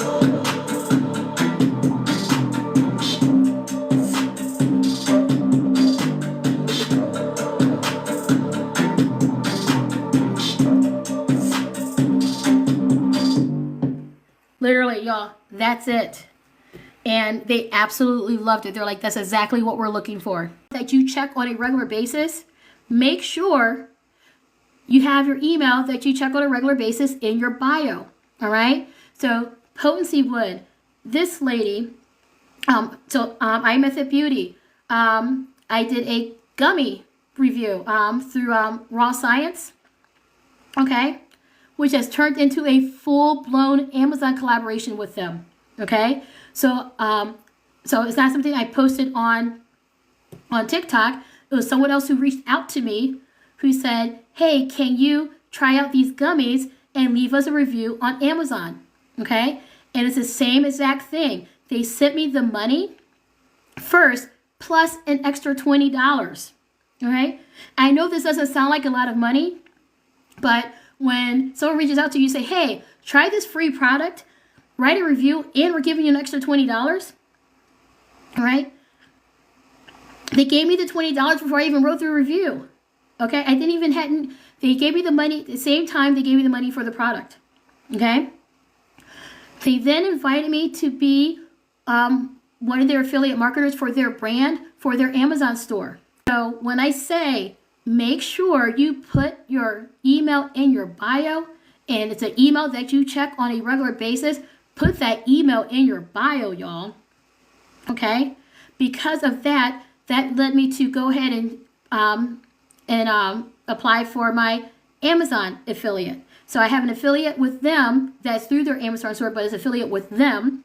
Literally, y'all, that's it. And they absolutely loved it. They're like, that's exactly what we're looking for. That you check on a regular basis. Make sure you have your email that you check on a regular basis in your bio. All right. So Potency Wood, this lady, I Method Beauty. I did a gummy review through Raw Science. Okay. Which has turned into a full-blown Amazon collaboration with them. Okay, so it's not something I posted on TikTok. It was someone else who reached out to me, who said, "Hey, can you try out these gummies and leave us a review on Amazon?" Okay, and it's the same exact thing. They sent me the money first, plus an extra $20. Okay, I know this doesn't sound like a lot of money, but when someone reaches out to you, say, "Hey, try this free product, write a review, and we're giving you an extra $20. All right? They gave me the $20 before I even wrote the review. Okay? They gave me the money at the same time they gave me the money for the product. Okay? They then invited me to be one of their affiliate marketers for their brand, for their Amazon store. So when I say, make sure you put your email in your bio, and it's an email that you check on a regular basis. Put that email in your bio, y'all. Okay? Because of that led me to go ahead and apply for my Amazon affiliate. So I have an affiliate with them that's through their Amazon store, but it's affiliate with them.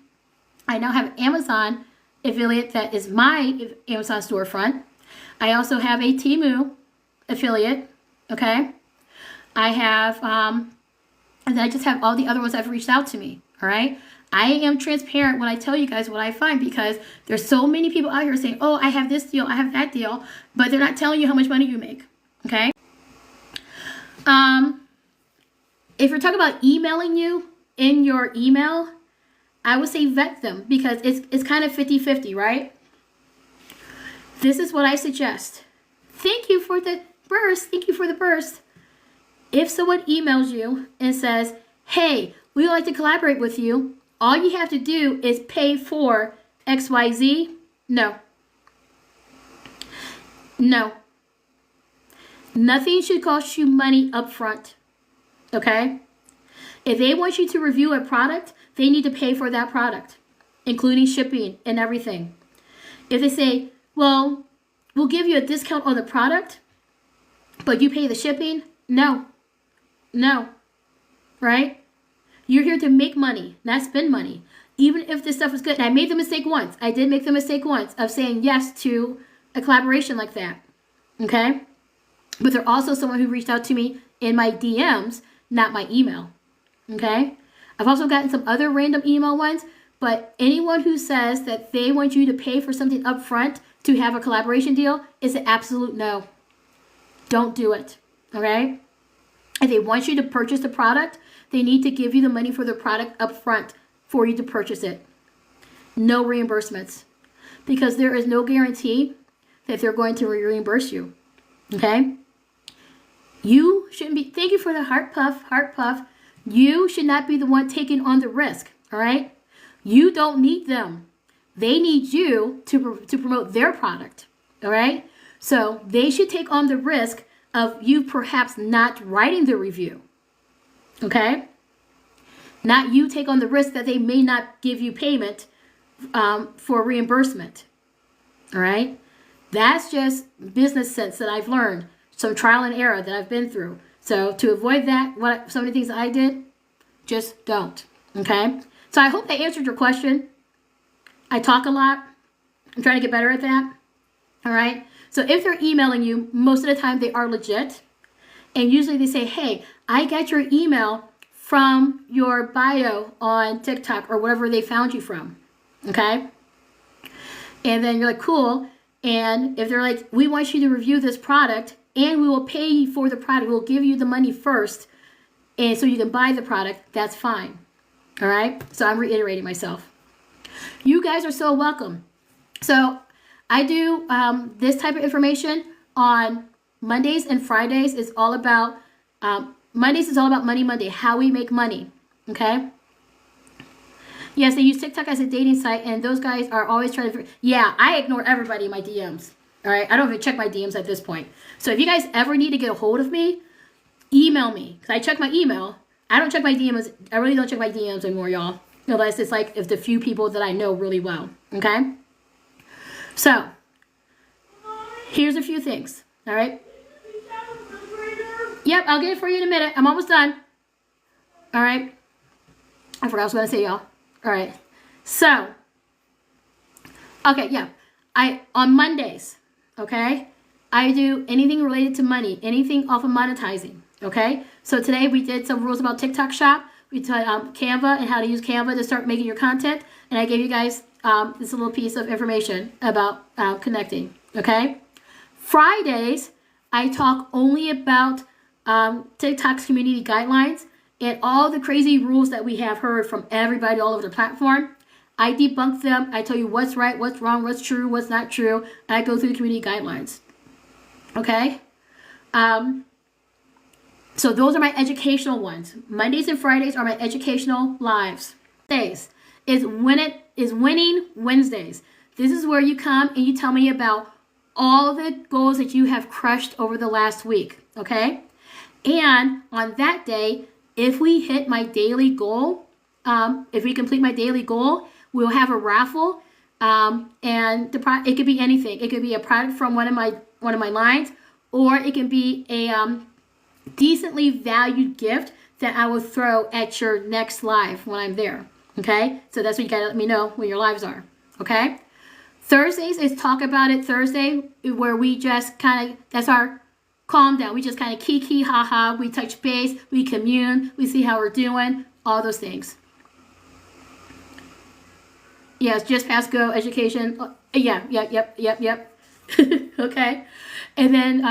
I now have an Amazon affiliate that is my Amazon storefront. I also have a Temu affiliate, okay? I have, and then I just have all the other ones that have reached out to me, all right? I am transparent when I tell you guys what I find, because there's so many people out here saying, oh, I have this deal, I have that deal, but they're not telling you how much money you make, okay? If you're talking about emailing you in your email, I would say vet them, because it's kind of 50-50, right? This is what I suggest. Thank you for the burst. Thank you for the burst. If someone emails you and says, hey, we would like to collaborate with you, all you have to do is pay for XYZ. No. No. Nothing should cost you money up front. Okay? If they want you to review a product, they need to pay for that product, including shipping and everything. If they say, well, we'll give you a discount on the product, but you pay the shipping, no. No. Right? You're here to make money, not spend money. even if this stuff is good, and I made the mistake once. I did make the mistake once of saying yes to a collaboration like that. Okay? But there's also someone who reached out to me in my DMs, not my email. Okay? I've also gotten some other random email ones, but anyone who says that they want you to pay for something up front to have a collaboration deal is an absolute no. Don't do it. Okay? If they want you to purchase the product, they need to give you the money for the product up front for you to purchase it. No reimbursements. Because there is no guarantee that they're going to reimburse you. Okay? You shouldn't be, thank you for the heart puff. You should not be the one taking on the risk. All right? You don't need them. They need you to promote their product. All right? So they should take on the risk of you perhaps not writing the review. Okay? Not you take on the risk that they may not give you payment for reimbursement. All right? That's just business sense that I've learned. Some trial and error that I've been through. So to avoid that, some of the things that I did, just don't. Okay? So I hope I answered your question. I talk a lot. I'm trying to get better at that. All right? So if they're emailing you, most of the time they are legit. And usually they say, hey, I got your email from your bio on TikTok or whatever they found you from. Okay? And then you're like, cool. And if they're like, we want you to review this product and we will pay you for the product. We'll give you the money first and so you can buy the product. That's fine. All right? So I'm reiterating myself. You guys are so welcome. So I do this type of information on Mondays and Fridays. Is all about Mondays is all about Money Monday, how we make money. Okay. Yes, they use TikTok as a dating site, and those guys are always trying to. Yeah, I ignore everybody in my DMs. All right, I don't even check my DMs at this point. So if you guys ever need to get a hold of me, email me because I check my email. I don't check my DMs. I really don't check my DMs anymore, y'all. Unless it's like if the few people that I know really well. Okay. So here's a few things. All right. Yep, I'll get it for you in a minute. I'm almost done. All right. I forgot what I was going to say, y'all. All right. So, okay, yeah. On Mondays, okay, I do anything related to money, anything off of monetizing, okay? So today we did some rules about TikTok Shop. We taught Canva and how to use Canva to start making your content. And I gave you guys this little piece of information about connecting, okay? Fridays, I talk only about TikTok's community guidelines and all the crazy rules that we have heard from everybody all over the platform. I debunk them. I tell you what's right, what's wrong, what's true, what's not true. And I go through the community guidelines. Okay? So those are my educational ones. Mondays and Fridays are my educational lives. Wednesdays is Winning Wednesdays. This is where you come and you tell me about all the goals that you have crushed over the last week. Okay? And on that day, if we hit my daily goal, if we complete my daily goal, we'll have a raffle. And it could be anything. It could be a product from one of my lines, or it can be a decently valued gift that I will throw at your next live when I'm there. Okay? So that's what you gotta let me know when your lives are. Okay? Thursdays is Talk About It Thursday, where we just kind of, that's our calm down. We just kind of kiki, haha. We touch base. We commune. We see how we're doing. All those things. Yes, just pass go education. Yep. Okay. And then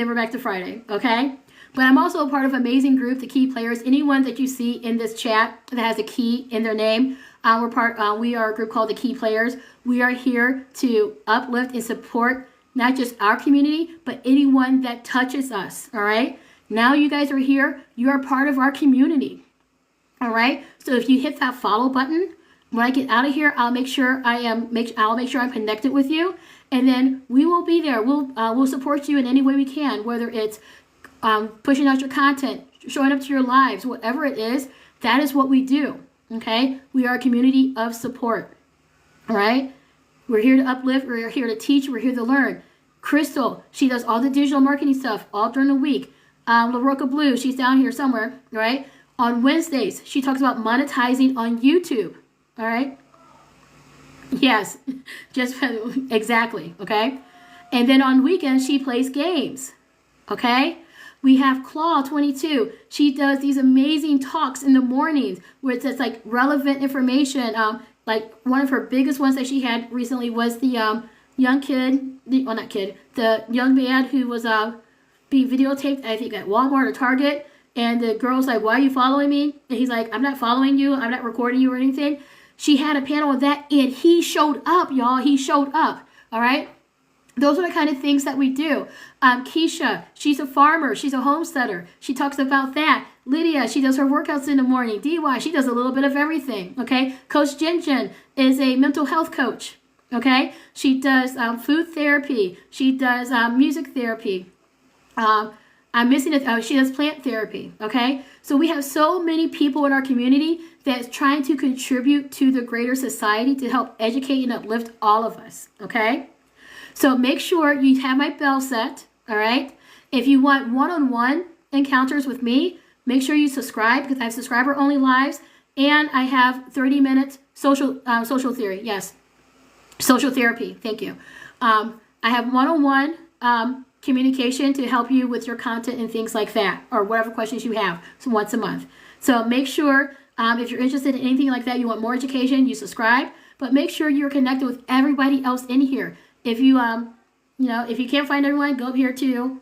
we're back to Friday. Okay. But I'm also a part of an amazing group, the Key Players. Anyone that you see in this chat that has a key in their name, we are a group called the Key Players. We are here to uplift and support not just our community, but anyone that touches us, all right? Now you guys are here. You are part of our community, all right? So if you hit that follow button, when I get out of here, I'll make sure I'm connected with you, and then we will be there. We'll support you in any way we can, whether it's pushing out your content, showing up to your lives, whatever it is. That is what we do, okay? We are a community of support, all right? We're here to uplift, we're here to teach, we're here to learn. Crystal, she does all the digital marketing stuff all during the week. LaRocca Blue, she's down here somewhere, right? On Wednesdays, she talks about monetizing on YouTube, all right? Yes, just exactly. Okay. And then on weekends, she plays games. Okay. We have Claw 22. She does these amazing talks in the mornings where it's like relevant information. Like one of her biggest ones that she had recently was the young kid, the young man who was being videotaped, I think at Walmart or Target. And the girl's like, "Why are you following me?" And he's like, "I'm not following you. I'm not recording you or anything." She had a panel on that, and he showed up, y'all. He showed up. All right. Those are the kind of things that we do. Keisha, she's a farmer. She's a homesteader. She talks about that. Lydia, she does her workouts in the morning. DY, she does a little bit of everything. Okay. Coach Ginseng is a mental health coach. Okay. She does food therapy. She does music therapy. I'm missing it. She does plant therapy. Okay. So we have so many people in our community that's trying to contribute to the greater society to help educate and uplift all of us. Okay. So make sure you have my bell set. All right. If you want one-on-one encounters with me, make sure you subscribe because I have subscriber only lives and I have 30 minutes social theory. Yes. Social therapy. Thank you. I have one-on-one communication to help you with your content and things like that, or whatever questions you have. So once a month. So make sure if you're interested in anything like that, you want more education, you subscribe, but make sure you're connected with everybody else in here. If you, if you can't find everyone, go up here to,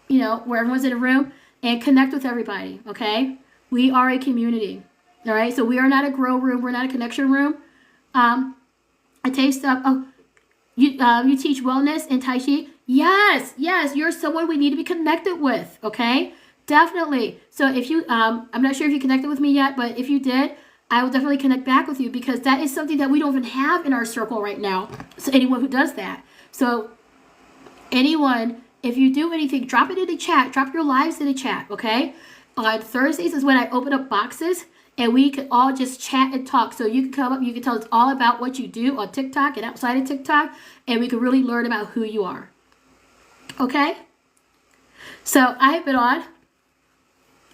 where everyone's in a room and connect with everybody. Okay. We are a community. All right. So we are not a grow room. We're not a connection room. I taste stuff. Oh, you teach wellness and Tai Chi. Yes, you're someone we need to be connected with, okay? Definitely. So if you, I'm not sure if you connected with me yet, but if you did, I will definitely connect back with you because that is something that we don't even have in our circle right now. So anyone who does that. So anyone, if you do anything, drop it in the chat. Drop your lives in the chat, okay? On Thursdays is when I open up boxes and we can all just chat and talk. So you can come up, you can tell us all about what you do on TikTok and outside of TikTok, and we can really learn about who you are. Okay, so I have been on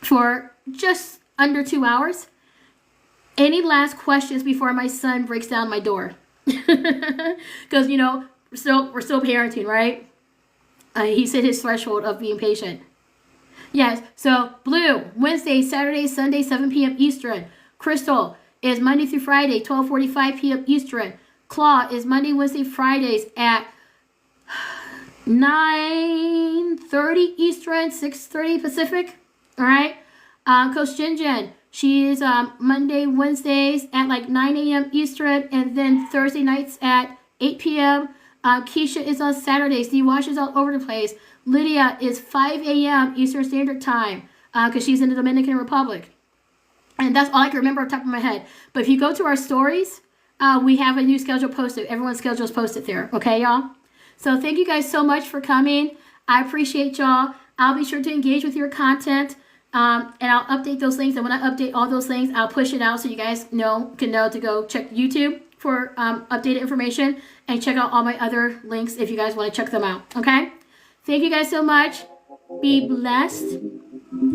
for just under 2 hours. Any last questions before my son breaks down my door? Because we're still parenting, right? He's hit his threshold of being patient. Yes. So Blue Wednesday, Saturday, Sunday, 7 p.m. Eastern. Crystal is Monday through Friday, 12:45 p.m. Eastern. Claw is Monday, Wednesday, Fridays at 9:30 Eastern, 6:30 Pacific. All right. Coach Jinjin, she is Monday, Wednesdays at like 9 a.m. Eastern, and then Thursday nights at 8 p.m. Keisha is on Saturdays. The Wash is all over the place. Lydia is 5 a.m. Eastern Standard Time because she's in the Dominican Republic. And that's all I can remember off the top of my head. But if you go to our stories, we have a new schedule posted. Everyone's schedule is posted there. Okay, y'all? So thank you guys so much for coming. I appreciate y'all. I'll be sure to engage with your content. And I'll update those links. And when I update all those links, I'll push it out so you guys can know to go check YouTube for updated information and check out all my other links if you guys want to check them out. Okay? Thank you guys so much. Be blessed,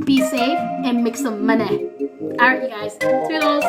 be safe, and make some money. All right, you guys. Toodles.